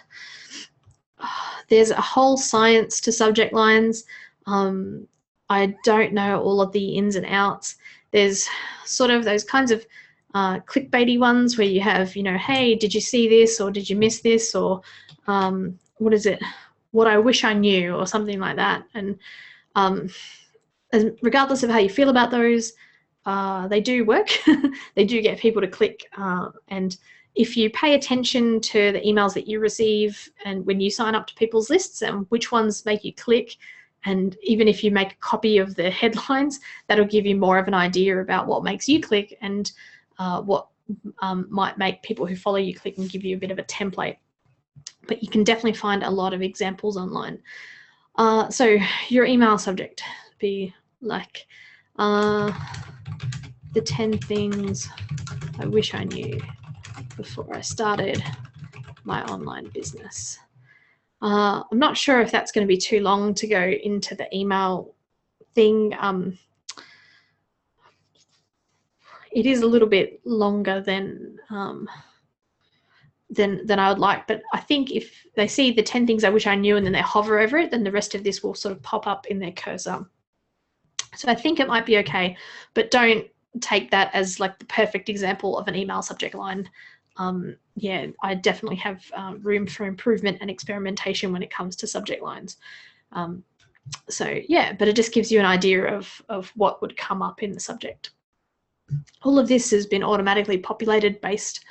Speaker 1: there's a whole science to subject lines. I don't know all of the ins and outs. There's sort of those kinds of clickbaity ones where you have, you know, hey, did you see this, or did you miss this, or what is it, what I wish I knew, or something like that. And regardless of how you feel about those, they do work. They do get people to click, and if you pay attention to the emails that you receive and when you sign up to people's lists and which ones make you click, and even if you make a copy of the headlines, that'll give you more of an idea about what makes you click and what might make people who follow you click, and give you a bit of a template. But you can definitely find a lot of examples online. So your email subject be like the 10 things I wish I knew before I started my online business. I'm not sure if that's going to be too long to go into the email thing. It is a little bit longer than I would like, but I think if they see the 10 things I wish I knew and then they hover over it, then the rest of this will sort of pop up in their cursor. So I think it might be okay, but don't take that as like the perfect example of an email subject line. Yeah, I definitely have room for improvement and experimentation when it comes to subject lines. So yeah, but it just gives you an idea of what would come up in the subject. All of this has been automatically populated based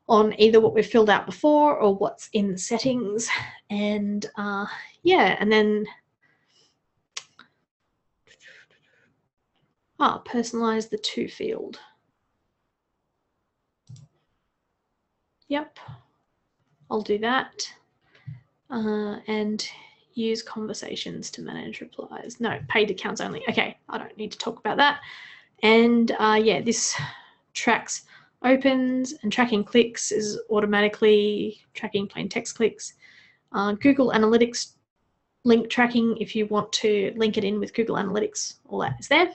Speaker 1: on either what we've filled out before or what's in the settings. And yeah, and then personalize the to field. Yep, I'll do that. And use conversations to manage replies. No, paid accounts only. Okay, I don't need to talk about that. And yeah, this tracks opens, and tracking clicks is automatically tracking plain text clicks. Google Analytics link tracking, if you want to link it in with Google Analytics, all that is there.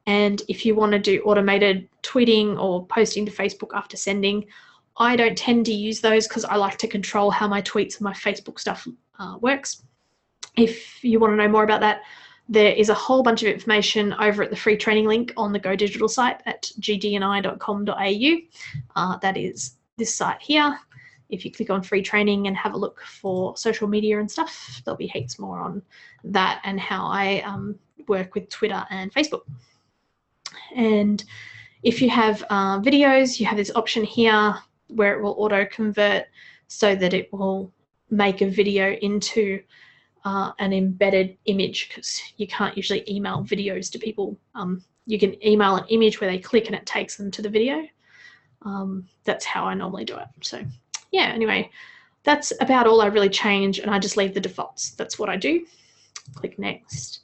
Speaker 1: And if you want to do automated tweeting or posting to Facebook after sending, I don't tend to use those because I like to control how my tweets and my Facebook stuff works. If you want to know more about that, there is a whole bunch of information over at the free training link on the Go Digital site at gdni.com.au. That is this site here. If you click on free training and have a look for social media and stuff, there'll be heaps more on that and how I work with Twitter and Facebook. And if you have videos, you have this option here where it will auto convert so that it will make a video into an embedded image, because you can't usually email videos to people. You can email an image where they click and it takes them to the video. That's how I normally do it. So yeah, anyway, that's about all I really change, and I just leave the defaults. That's what I do. Click next.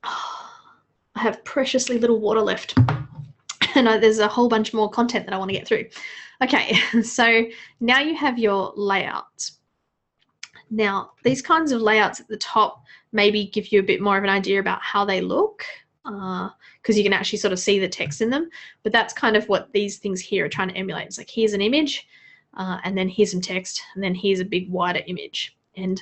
Speaker 1: I have preciously little water left, and there's a whole bunch more content that I want to get through. Okay, so now you have your layouts. Now, these kinds of layouts at the top maybe give you a bit more of an idea about how they look, because you can actually sort of see the text in them. But that's kind of what these things here are trying to emulate. It's like, here's an image, and then here's some text, and then here's a big wider image. And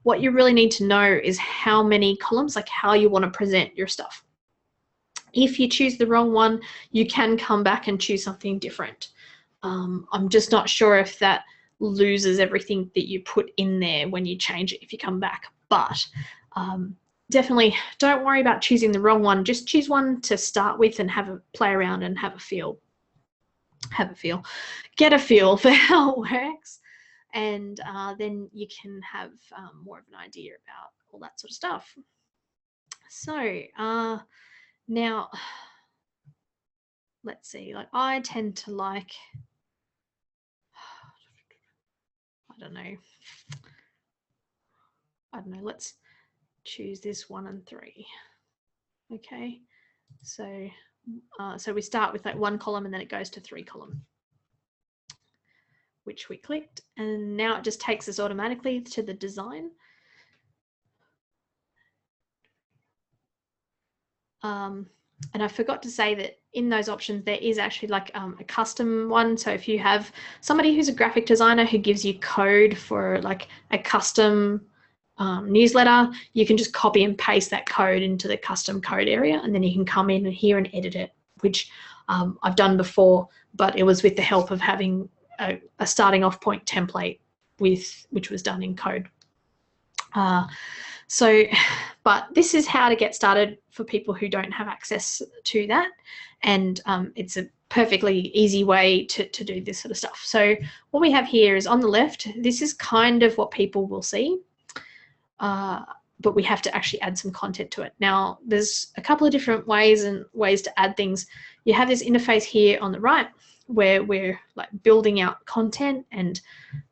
Speaker 1: what you really need to know is how many columns, like how you want to present your stuff. If you choose the wrong one, you can come back and choose something different. I'm just not sure if that loses everything that you put in there when you change it if you come back. But definitely don't worry about choosing the wrong one. Just choose one to start with and have a play around and have a feel. Get a feel for how it works. And then you can have more of an idea about all that sort of stuff. So now, let's see, like I tend to like, I don't know, let's choose this 1 and 3. Okay, so so we start with like 1 column and then it goes to 3 column, which we clicked, and now it just takes us automatically to the design. And I forgot to say that in those options there is actually like a custom one. So if you have somebody who's a graphic designer who gives you code for like a custom newsletter, you can just copy and paste that code into the custom code area, and then you can come in here and edit it, which I've done before, but it was with the help of having a starting off point template which was done in code. But this is how to get started for people who don't have access to that, and it's a perfectly easy way to do this sort of stuff. So what we have here is on the left, this is kind of what people will see, but we have to actually add some content to it. Now, there's a couple of different ways to add things. You have this interface here on the right where we're like building out content, and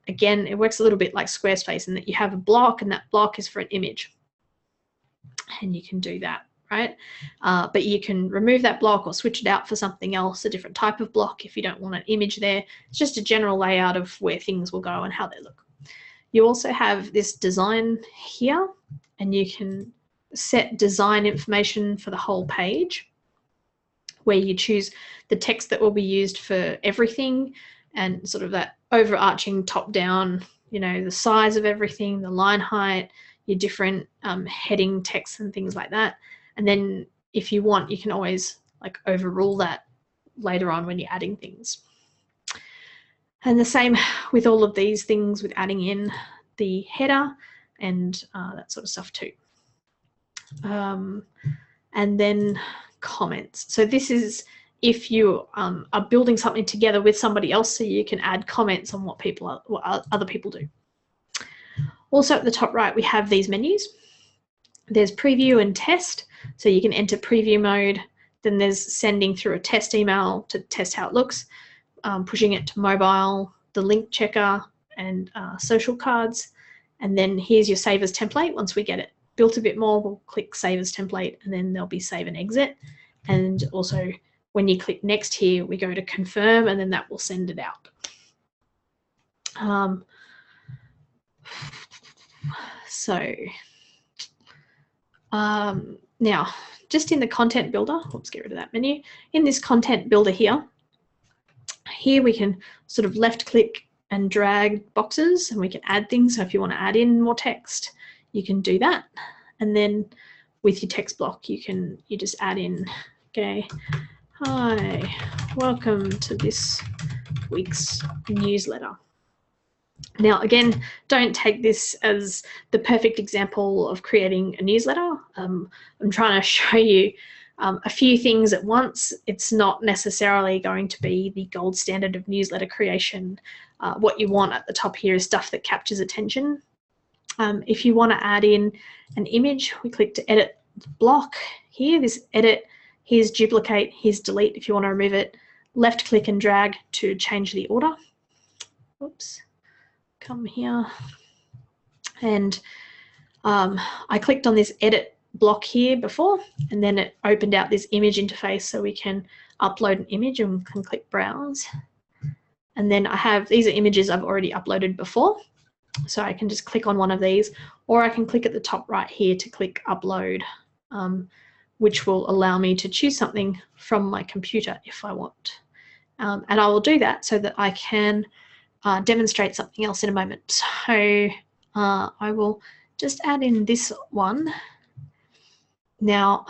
Speaker 1: again, it works a little bit like Squarespace in that you have a block, and that block is for an image, and you can do that, right? But you can remove that block or switch it out for something else, a different type of block if you don't want an image there. It's just a general layout of where things will go and how they look. You also have this design here, and you can set design information for the whole page, where you choose the text that will be used for everything, and sort of that overarching top down, you know, the size of everything, the line height, your different heading text and things like that. And then if you want, you can always like overrule that later on when you're adding things. And the same with all of these things with adding in the header and that sort of stuff too. And then comments. So this is if you are building something together with somebody else, so you can add comments on what other people do. Also at the top right, we have these menus. There's preview and test, so you can enter preview mode. Then there's sending through a test email to test how it looks, pushing it to mobile, the link checker, and social cards. And then here's your save as template. Once we get it built a bit more, we'll click save as template, and then there'll be save and exit. And also when you click next here, we go to confirm, and then that will send it out. Now, just in the content builder, let's get rid of that menu. In this content builder here we can sort of left click and drag boxes, and we can add things. So if you want to add in more text, you can do that. And then with your text block, you just add in, okay, hi, welcome to this week's newsletter. Now, again, don't take this as the perfect example of creating a newsletter. I'm trying to show you a few things at once. It's not necessarily going to be the gold standard of newsletter creation. What you want at the top here is stuff that captures attention. If you want to add in an image, we click to edit block here, this edit, here's duplicate, here's delete if you want to remove it. Left click and drag to change the order. Oops, come here. And I clicked on this edit block here before, and then it opened out this image interface so we can upload an image, and we can click browse. And then I have, these are images I've already uploaded before. So I can just click on one of these, or I can click at the top right here to click upload, which will allow me to choose something from my computer if I want. And I will do that so that I can demonstrate something else in a moment. So I will just add in this one. Now,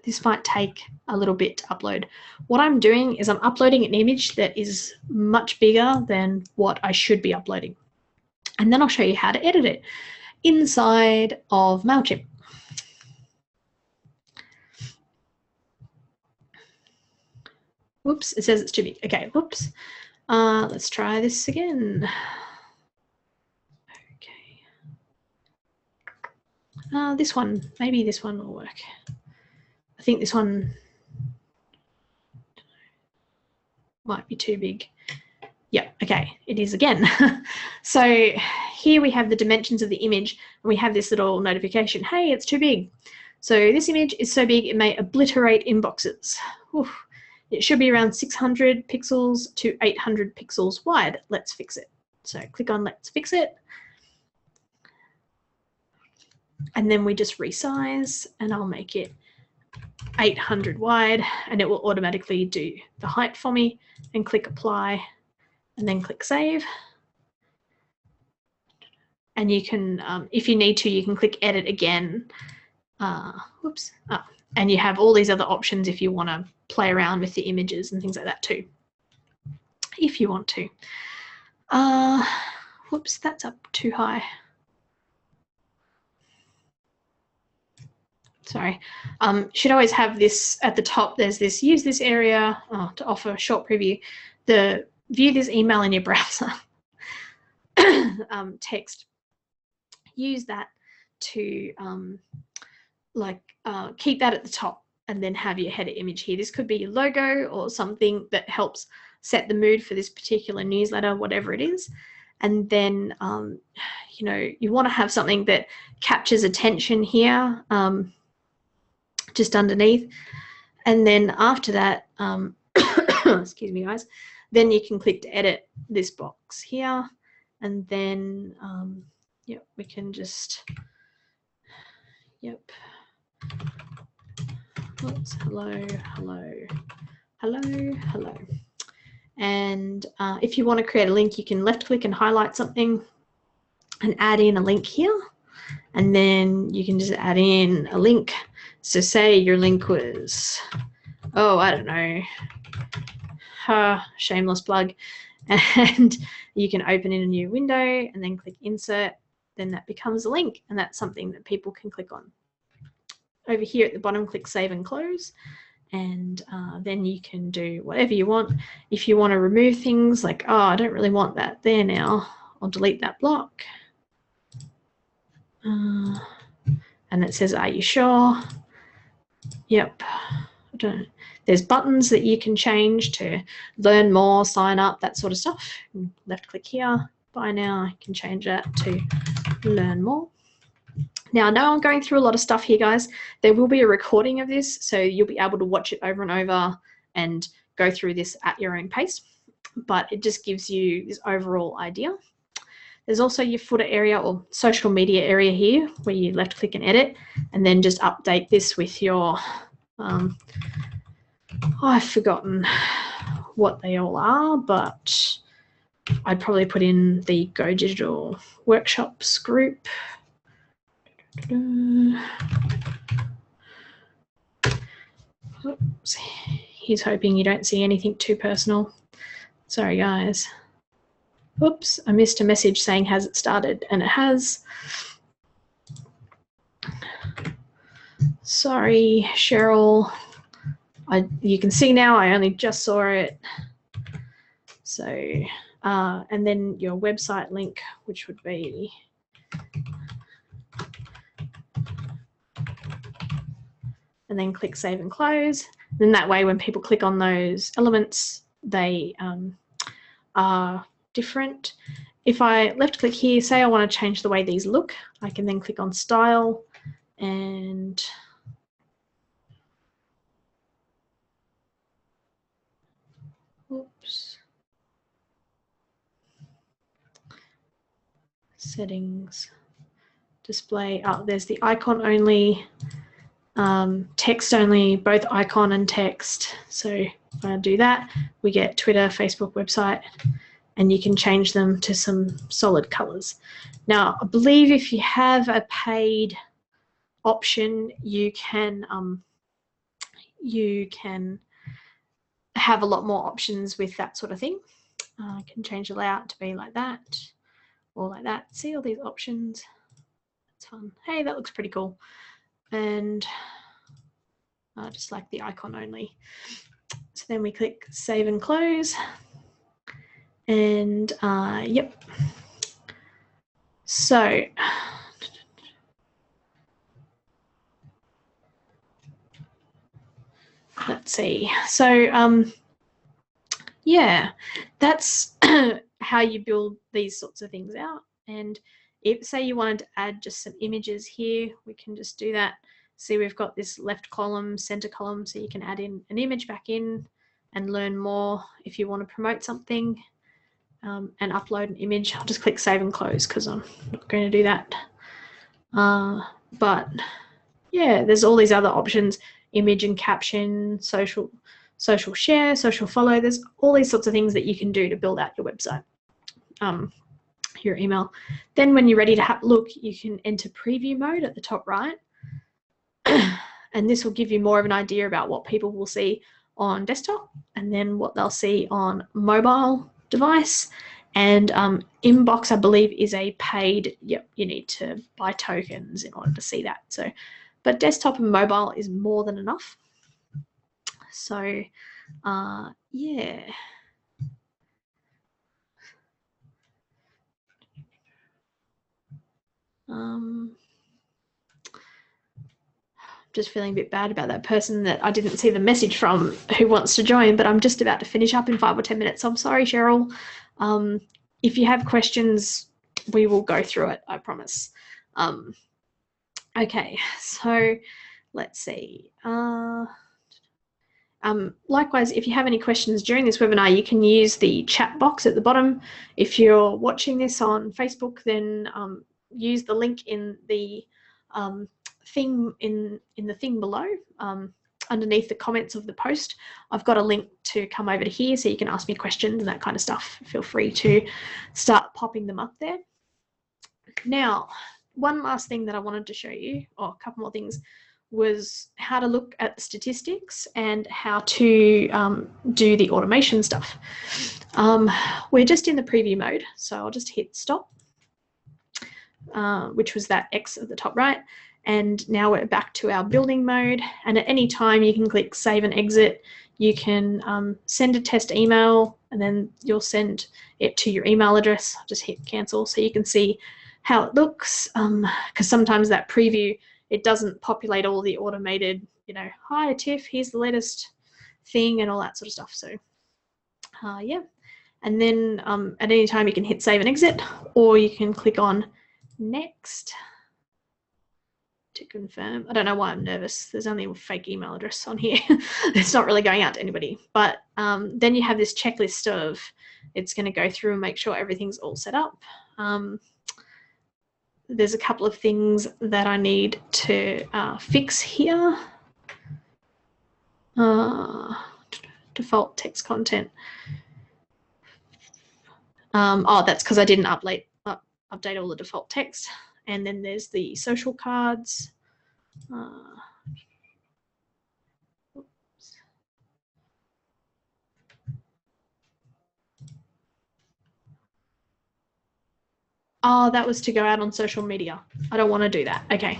Speaker 1: this might take a little bit to upload. What I'm doing is I'm uploading an image that is much bigger than what I should be uploading. And then I'll show you how to edit it inside of MailChimp. Whoops, it says it's too big. Okay, whoops. Let's try this again. Okay. This one, maybe this one will work. I think this one might be too big. Yeah, okay, it is again. So here we have the dimensions of the image, and we have this little notification, hey, it's too big. So this image is so big it may obliterate inboxes. Oof. It should be around 600 pixels to 800 pixels wide. Let's fix it. So click on let's fix it. And then we just resize, and I'll make it 800 wide, and it will automatically do the height for me, and click apply. And then click save. And you can, if you need to, you can click edit again. Whoops. Oh, and you have all these other options if you want to play around with the images and things like that too, if you want to. Whoops, that's up too high. Sorry. Should always have this at the top. There's this, use this area to offer a short preview. The view this email in your browser text. Use that to keep that at the top, and then have your header image here. This could be your logo or something that helps set the mood for this particular newsletter, whatever it is. And then, you know, you want to have something that captures attention here, just underneath. And then after that, excuse me, guys, then you can click to edit this box here, and then yep, we can just, yep. Oops, hello, hello, hello, hello. And if you want to create a link, you can left click and highlight something and add in a link here. And then you can just add in a link. So say your link was, oh, I don't know, shameless plug. And you can open in a new window and then click insert. Then that becomes a link, and that's something that people can click on. Over here at the bottom, click save and close. And then you can do whatever you want. If you want to remove things like, oh, I don't really want that there now, I'll delete that block. And it says, are you sure? Yep. There's buttons that you can change to learn more, sign up, that sort of stuff. Left click here, buy now, I can change that to learn more. Now, I know I'm going through a lot of stuff here, guys. There will be a recording of this, so you'll be able to watch it over and over and go through this at your own pace, but it just gives you this overall idea. There's also your footer area or social media area here where you left click and edit, and then just update this with your, I've forgotten what they all are, but I'd probably put in the Go Digital Workshops group. Oops. He's hoping you don't see anything too personal. Sorry, guys. Oops, I missed a message saying has it started, and it has. Sorry, Cheryl. You can see now, I only just saw it. So, and then your website link, which would be and then click save and close. Then that way when people click on those elements, they are different. If I left click here, say I want to change the way these look, I can then click on style and oops, settings, display. Oh, there's the icon only, text only, both icon and text. So if I do that, we get Twitter, Facebook, website, and you can change them to some solid colors. Now, I believe if you have a paid option, you can have a lot more options with that sort of thing. I can change the layout to be like that or like that. See all these options? That's fun. Hey, that looks pretty cool. And I just like the icon only. So then we click save and close. And yep. So let's see. So yeah, that's how you build these sorts of things out. And if say you wanted to add just some images here, we can just do that. See, we've got this left column, center column, so you can add in an image back in and learn more if you want to promote something and upload an image. I'll just click save and close because I'm not going to do that. But yeah, there's all these other options, image and caption, social share, social follow. There's all these sorts of things that you can do to build out your website, your email. Then when you're ready to have a look, you can enter preview mode at the top right. And this will give you more of an idea about what people will see on desktop and then what they'll see on mobile device. And inbox, I believe, is a paid, yep, you need to buy tokens in order to see that. So, but desktop and mobile is more than enough. So, yeah. Just feeling a bit bad about that person that I didn't see the message from who wants to join, but I'm just about to finish up in 5 or 10 minutes. So I'm sorry, Cheryl. If you have questions, we will go through it, I promise. Okay, so let's see. Likewise, if you have any questions during this webinar, you can use the chat box at the bottom. If you're watching this on Facebook, then use the link in the thing in the thing below underneath the comments of the post. I've got a link to come over to here so you can ask me questions and that kind of stuff. Feel free to start popping them up there. Now, one last thing that I wanted to show you, or a couple more things, was how to look at the statistics and how to do the automation stuff. We're just in the preview mode, so I'll just hit stop, which was that X at the top right. And now we're back to our building mode. And at any time you can click save and exit. You can send a test email and then you'll send it to your email address. Just hit cancel so you can see how it looks. Because sometimes that preview, it doesn't populate all the automated, you know, hi Tiff, here's the latest thing and all that sort of stuff. So yeah. And then at any time you can hit save and exit, or you can click on next to confirm. I don't know why I'm nervous. There's only a fake email address on here. It's not really going out to anybody. But then you have this checklist of, it's going to go through and make sure everything's all set up. There's a couple of things that I need to fix here. Default text content. Oh, that's because I didn't update all the default text. And then there's the social cards. Oh, that was to go out on social media. I don't want to do that. Okay.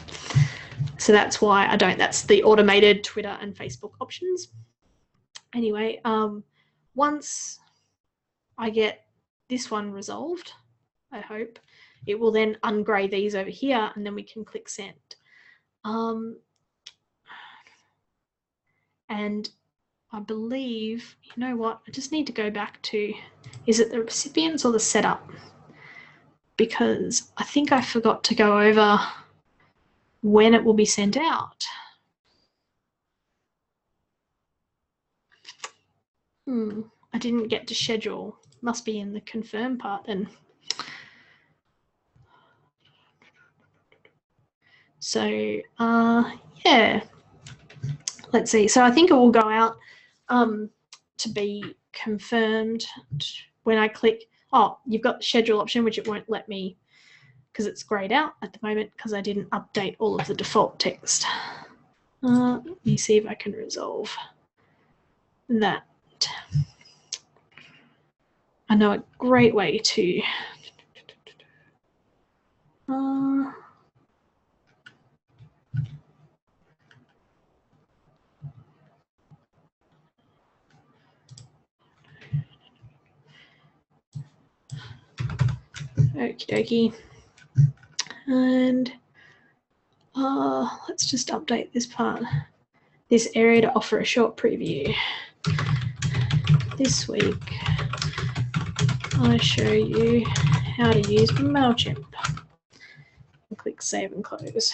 Speaker 1: So that's why I don't. That's the automated Twitter and Facebook options. Anyway, once I get this one resolved, I hope, it will then ungray these over here, and then we can click send. And I believe, you know what, I just need to go back to, is it the recipients or the setup? Because I think I forgot to go over when it will be sent out. I didn't get to schedule. Must be in the confirm part then. So yeah, let's see. So I think it will go out to be confirmed when I click. Oh, you've got the schedule option, which it won't let me because it's grayed out at the moment because I didn't update all of the default text. Let me see if I can resolve that. I know a great way to okie dokie. And let's just update this part. This area to offer a short preview. This week, I show you how to use MailChimp. And click save and close.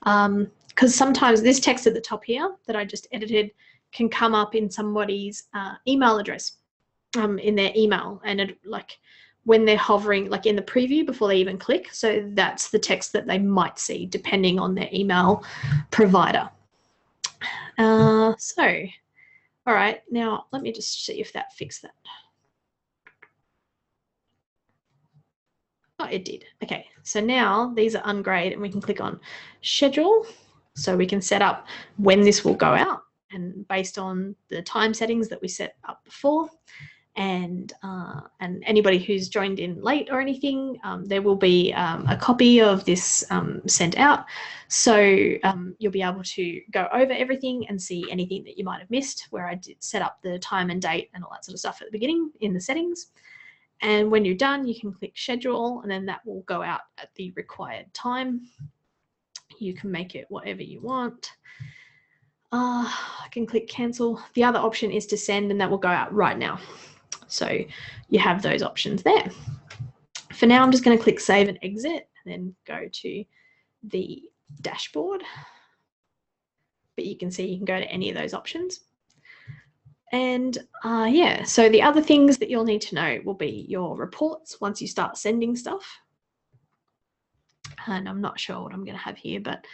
Speaker 1: Because sometimes this text at the top here that I just edited can come up in somebody's email address in their email, and it, like when they're hovering, like in the preview before they even click. So that's the text that they might see depending on their email provider. So, all right, now let me just see if that fixed that. Oh, it did. Okay, so now these are ungrayed and we can click on schedule. So we can set up when this will go out, and based on the time settings that we set up before. And anybody who's joined in late or anything, there will be a copy of this sent out. So you'll be able to go over everything and see anything that you might have missed, where I did set up the time and date and all that sort of stuff at the beginning in the settings. And when you're done, you can click schedule, and then that will go out at the required time. You can make it whatever you want. I can click cancel. The other option is to send, and that will go out right now. So you have those options there. For now, I'm just going to click save and exit, and then go to the dashboard. But you can see you can go to any of those options. And yeah, so the other things that you'll need to know will be your reports once you start sending stuff. And I'm not sure what I'm going to have here, but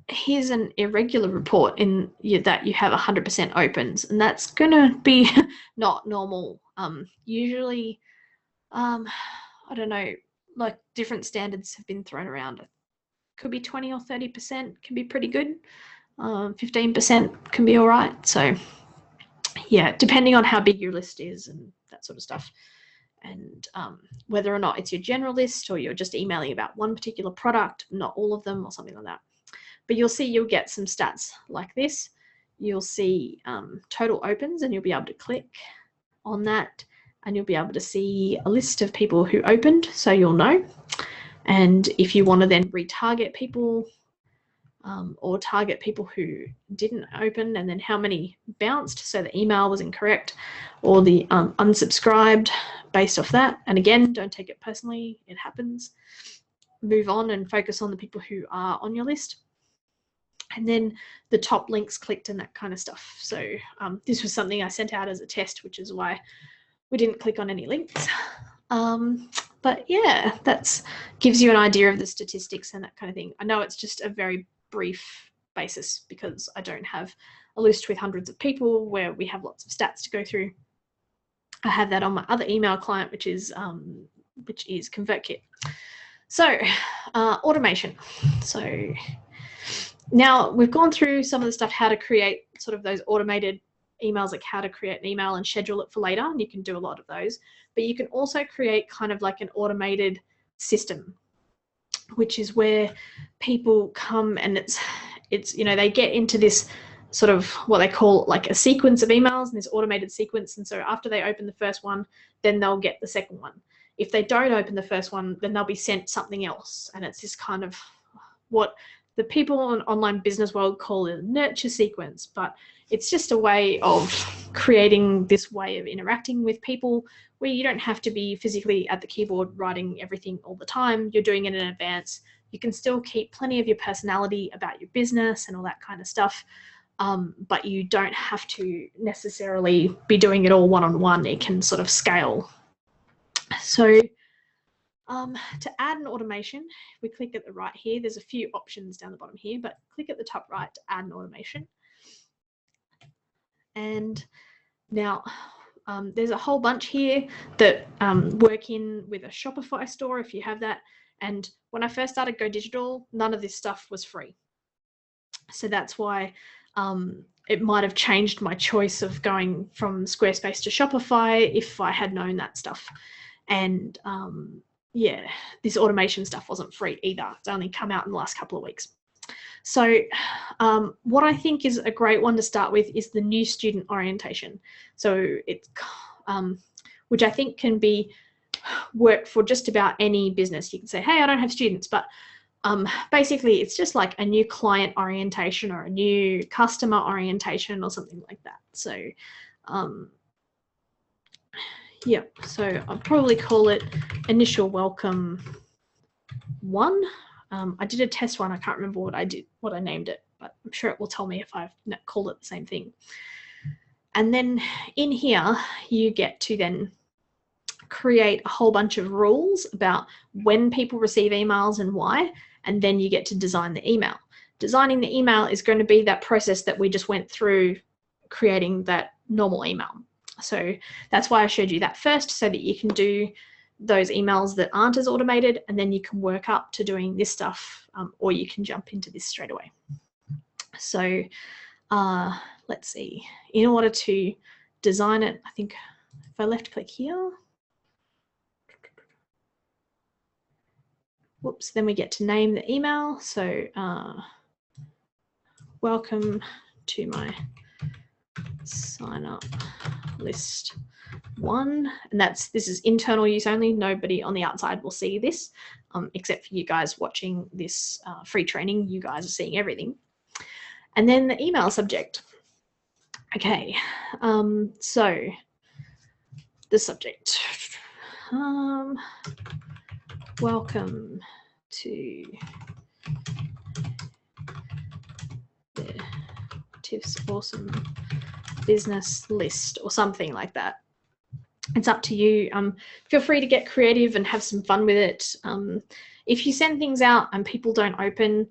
Speaker 1: here's an irregular report in that you have 100% opens, and that's going to be not normal. Usually, I don't know, like different standards have been thrown around. Could be 20 or 30% can be pretty good. 15% can be all right. So yeah, depending on how big your list is and that sort of stuff, and whether or not it's your general list or you're just emailing about one particular product, not all of them or something like that. But you'll see you'll get some stats like this. You'll see total opens, and you'll be able to click on that, and you'll be able to see a list of people who opened, so you'll know. And if you want to then retarget people or target people who didn't open, and then how many bounced, so the email was incorrect, or the unsubscribed based off that. And again, don't take it personally, it happens. Move on and focus on the people who are on your list. And then the top links clicked and that kind of stuff. So this was something I sent out as a test, which is why we didn't click on any links. But yeah, that gives you an idea of the statistics and that kind of thing. I know it's just a very brief basis because I don't have a list with hundreds of people where we have lots of stats to go through. I have that on my other email client, which is ConvertKit. So automation. So now we've gone through some of the stuff, how to create sort of those automated emails like how to create an email and schedule it for later, and you can do a lot of those. But you can also create kind of like an automated system, which is where people come and it's you know, they get into this sort of what they call like a sequence of emails, and this automated sequence. And so after they open the first one, then they'll get the second one. If they don't open the first one, then they'll be sent something else. And it's this kind of what the people in online business world call a nurture sequence, but it's just a way of creating this way of interacting with people where you don't have to be physically at the keyboard writing everything all the time. You're doing it in advance. You can still keep plenty of your personality about your business and all that kind of stuff, but you don't have to necessarily be doing it all one-on-one. It can sort of scale. So to add an automation, we click at the right here. There's a few options down the bottom here, but click at the top right to add an automation. And now there's a whole bunch here that work in with a Shopify store if you have that. And when I first started Go Digital, none of this stuff was free. So that's why it might have changed my choice of going from Squarespace to Shopify if I had known that stuff. And yeah, this automation stuff wasn't free either. It's only come out in the last couple of weeks. So what I think is a great one to start with is the new student orientation. So it's, which I think can be work for just about any business. You can say, hey, I don't have students, but basically it's just like a new client orientation or a new customer orientation or something like that. So yeah, so I'll probably call it initial welcome 1. I did a test one. I can't remember what I named it, but I'm sure it will tell me if I've called it the same thing. And then in here, you get to then create a whole bunch of rules about when people receive emails and why, and then you get to design the email. Designing the email is going to be that process that we just went through creating that normal email. So that's why I showed you that first, so that you can do those emails that aren't as automated, and then you can work up to doing this stuff, or you can jump into this straight away. So let's see. In order to design it, I think if I left click here, whoops, then we get to name the email. So welcome to my sign up list 1, and this is internal use only. Nobody on the outside will see this, except for you guys watching this free training. You guys are seeing everything. And then the email subject. Okay, so the subject. Welcome to the Tiff's Awesome Business List, or something like that. It's up to you. Feel free to get creative and have some fun with it. If you send things out and people don't open,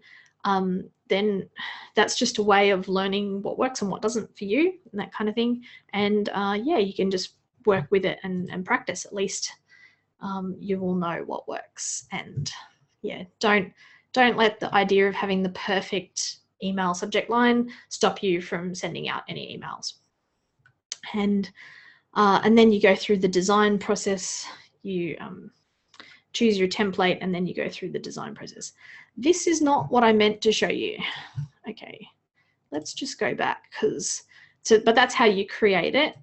Speaker 1: then that's just a way of learning what works and what doesn't for you, and that kind of thing. And yeah, you can just work with it and practice. At least you will know what works. And yeah, don't let the idea of having the perfect email subject line stop you from sending out any emails. And then you go through the design process. You choose your template, and then you go through the design process. This is not what I meant to show you. Okay, let's just go back, but that's how you create it.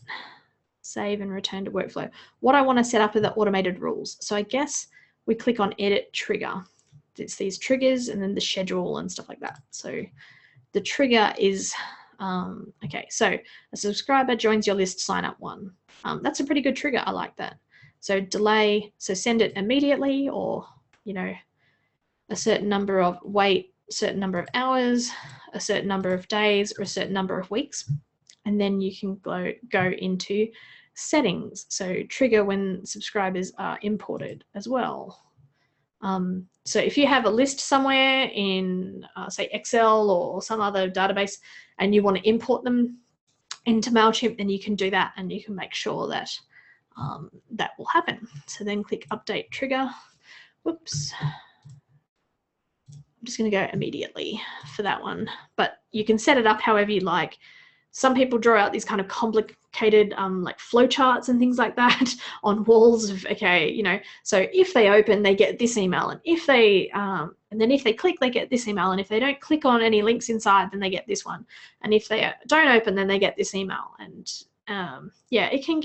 Speaker 1: Save and return to workflow. What I want to set up are the automated rules. So I guess we click on edit trigger. It's these triggers and then the schedule and stuff like that. So the trigger is, okay, so a subscriber joins your list sign up 1. That's a pretty good trigger. I like that. So delay, so send it immediately, or, you know, a certain number of wait, a certain number of hours, a certain number of days, or a certain number of weeks. And then you can go into settings. So trigger when subscribers are imported as well. So if you have a list somewhere in, say, Excel or some other database, and you want to import them into MailChimp, then you can do that, and you can make sure that that will happen. So then click Update Trigger. Whoops. I'm just going to go immediately for that one, but you can set it up however you like. some people draw out these kind of complicated like flow charts and things like that on walls of, okay, you know, so if they open, they get this email, and if they and then if they click, they get this email, and if they don't click on any links inside, then they get this one, and if they don't open, then they get this email. And yeah, it can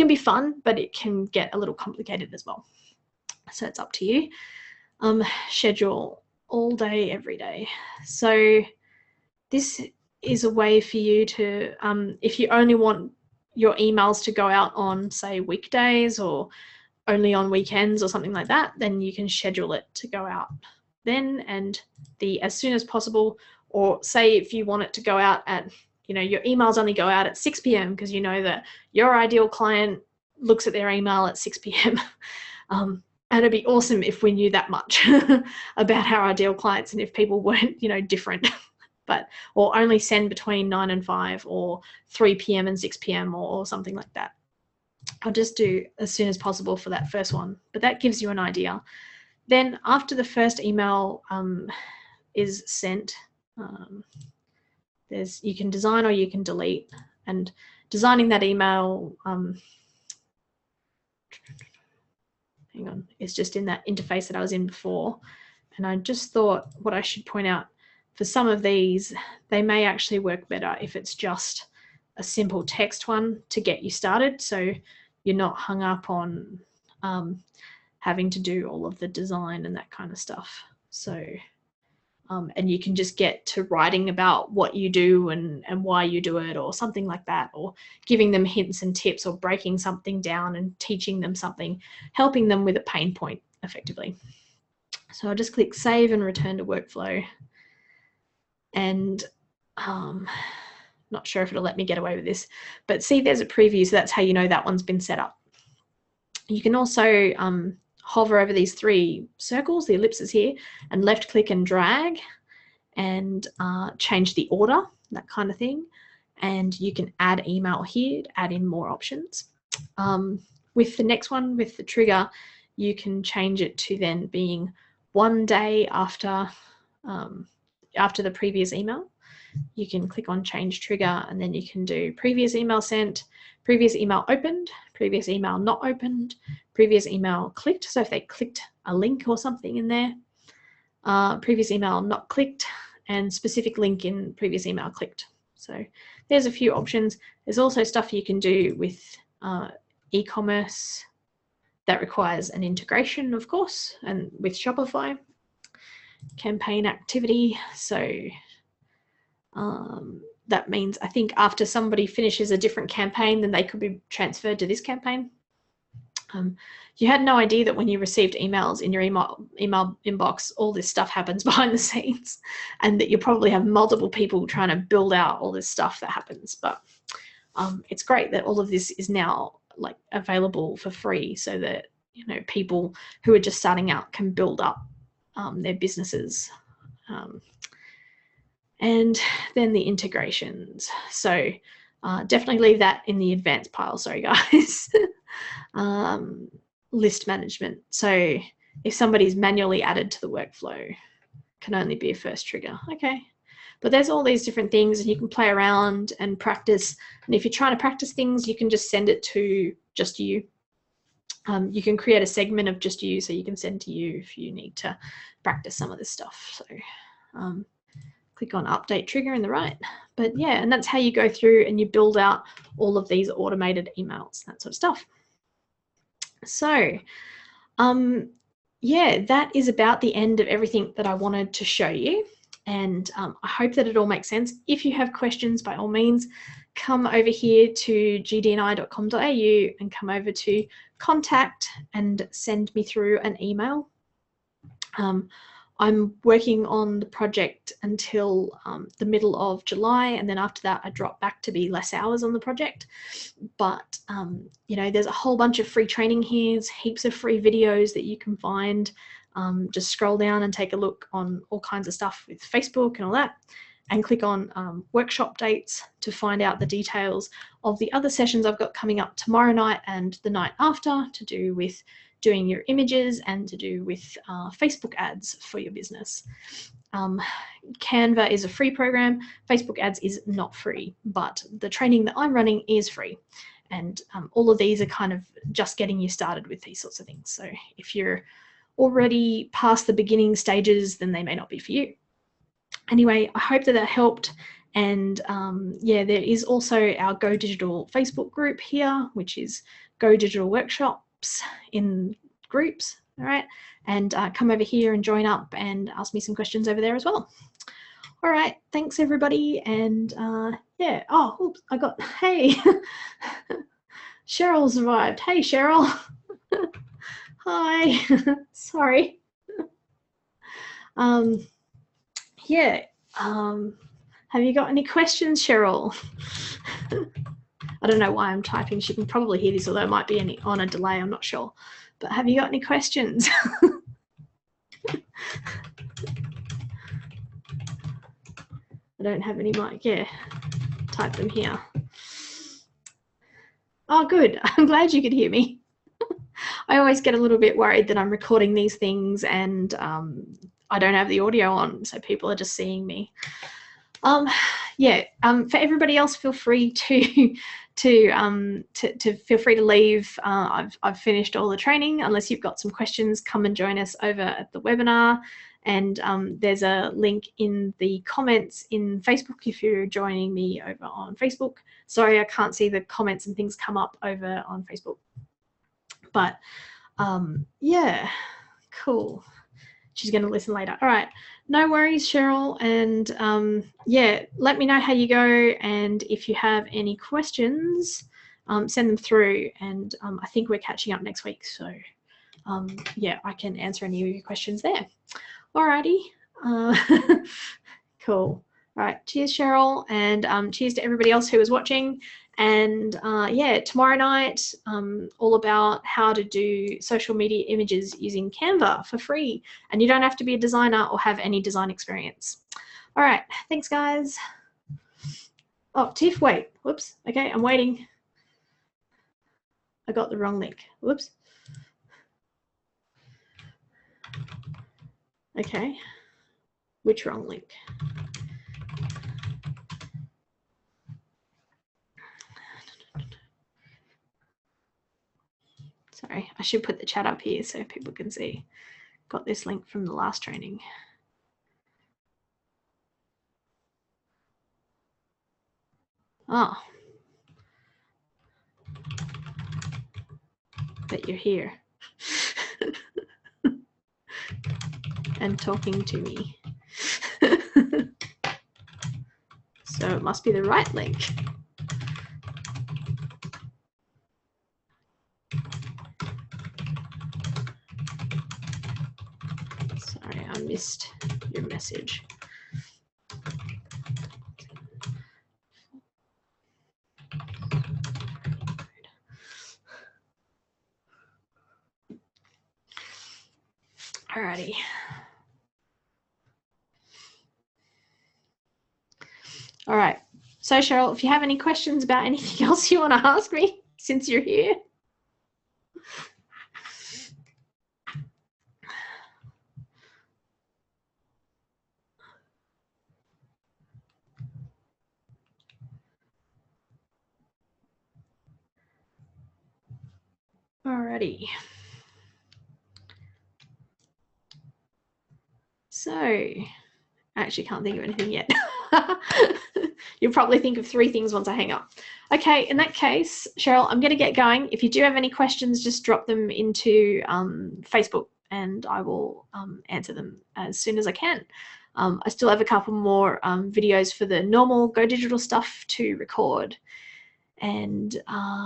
Speaker 1: be fun, but it can get a little complicated as well. So it's up to you. Schedule all day, every day. So this is a way for you to, if you only want your emails to go out on, say, weekdays or only on weekends or something like that, then you can schedule it to go out then and as soon as possible. Or say if you want it to go out at, you know, your emails only go out at 6 p.m. because you know that your ideal client looks at their email at 6 p.m. And it'd be awesome if we knew that much about our ideal clients, and if people weren't, you know, different. Or only send between 9 and 5 or 3 p.m. and 6 p.m. or something like that. I'll just do as soon as possible for that first one, but that gives you an idea. Then after the first email is sent, you can design or you can delete. And designing that email, hang on, it's just in that interface that I was in before. And I just thought what I should point out, for some of these, they may actually work better if it's just a simple text one to get you started, so you're not hung up on having to do all of the design and that kind of stuff. So, and you can just get to writing about what you do and why you do it, or something like that, or giving them hints and tips, or breaking something down and teaching them something, helping them with a pain point effectively. So I'll just click save and return to workflow. And not sure if it'll let me get away with this, but see, there's a preview, so that's how you know that one's been set up. You can also hover over these 3 circles, the ellipses here, and left click and drag and change the order, that kind of thing. And you can add email here to add in more options. With the next one, with the trigger, you can change it to then being 1 day after the previous email. You can click on change trigger, and then you can do previous email sent, previous email opened, previous email not opened, previous email clicked. So if they clicked a link or something in there, previous email not clicked, and specific link in previous email clicked. So there's a few options. There's also stuff you can do with e-commerce that requires an integration, of course, and with Shopify. Campaign activity. So that means, I think, after somebody finishes a different campaign, then they could be transferred to this campaign. You had no idea that when you received emails in your email inbox, all this stuff happens behind the scenes, and that you probably have multiple people trying to build out all this stuff that happens. But it's great that all of this is now like available for free, so that, you know, people who are just starting out can build up their businesses. And then the integrations. So definitely leave that in the advanced pile. Sorry, guys. List management. So if somebody's manually added to the workflow, can only be a first trigger. Okay. But there's all these different things, and you can play around and practice. And if you're trying to practice things, you can just send it to just you. You can create a segment of just you, so you can send to you if you need to practice some of this stuff. So click on update trigger in the right. But yeah, and that's how you go through and you build out all of these automated emails, that sort of stuff. So yeah, that is about the end of everything that I wanted to show you. And I hope that it all makes sense. If you have questions, by all means, come over here to gdni.com.au and come over to contact and send me through an email. I'm working on the project until the middle of July, and then after that I drop back to be less hours on the project. But you know, there's a whole bunch of free training here. There's heaps of free videos that you can find. Just scroll down and take a look on all kinds of stuff with Facebook and all that, and click on workshop dates to find out the details of the other sessions I've got coming up tomorrow night and the night after, to do with doing your images and to do with Facebook ads for your business. Canva is a free program. Facebook ads is not free, but the training that I'm running is free. And all of these are kind of just getting you started with these sorts of things. So if you're already past the beginning stages, then they may not be for you. Anyway, I hope that helped. And yeah, there is also our Go Digital Facebook group here, which is Go Digital Workshops in groups. All right. And come over here and join up and ask me some questions over there as well. All right. Thanks, everybody. And yeah. Oh, oops, I got, hey, Cheryl survived. Hey, Cheryl. Hi. Sorry. Yeah. Have you got any questions, Cheryl? I don't know why I'm typing. She can probably hear this, although it might be on a delay. I'm not sure. But have you got any questions? I don't have any mic. Yeah, type them here. Oh, good. I'm glad you could hear me. I always get a little bit worried that I'm recording these things and I don't have the audio on, so people are just seeing me. Yeah. For everybody else, feel free to feel free to leave. I've finished all the training. Unless you've got some questions, come and join us over at the webinar. And there's a link in the comments in Facebook if you're joining me over on Facebook. Sorry, I can't see the comments and things come up over on Facebook. But yeah, cool. She's going to listen later. All right. No worries, Cheryl. And yeah, let me know how you go. And if you have any questions, send them through. And I think we're catching up next week. So yeah, I can answer any of your questions there. All righty. Cool. All right. Cheers, Cheryl. And cheers to everybody else who was watching. And yeah, tomorrow night, all about how to do social media images using Canva for free. And you don't have to be a designer or have any design experience. All right. Thanks, guys. Oh, Tiff, wait. Whoops. Okay, I'm waiting. I got the wrong link. Whoops. Okay. Which wrong link? Sorry, I should put the chat up here so people can see. Got this link from the last training. Oh. But you're here. And talking to me. So it must be the right link. Sorry, I missed your message. Alrighty. All right. So Cheryl, if you have any questions about anything else you want to ask me since you're here. Alrighty. So I actually can't think of anything yet. You'll probably think of 3 things once I hang up. Okay, in that case, Cheryl, I'm going to get going. If you do have any questions, just drop them into Facebook and I will answer them as soon as I can. I still have a couple more videos for the normal Go Digital stuff to record. And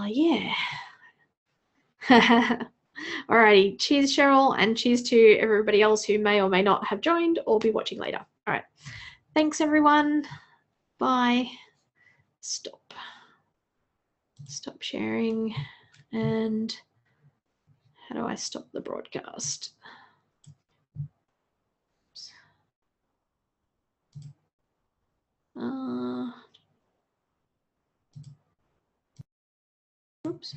Speaker 1: yeah. Alrighty, cheers, Cheryl, and cheers to everybody else who may or may not have joined or be watching later. All right, thanks, everyone. Bye. Stop sharing. And how do I stop the broadcast? Oops.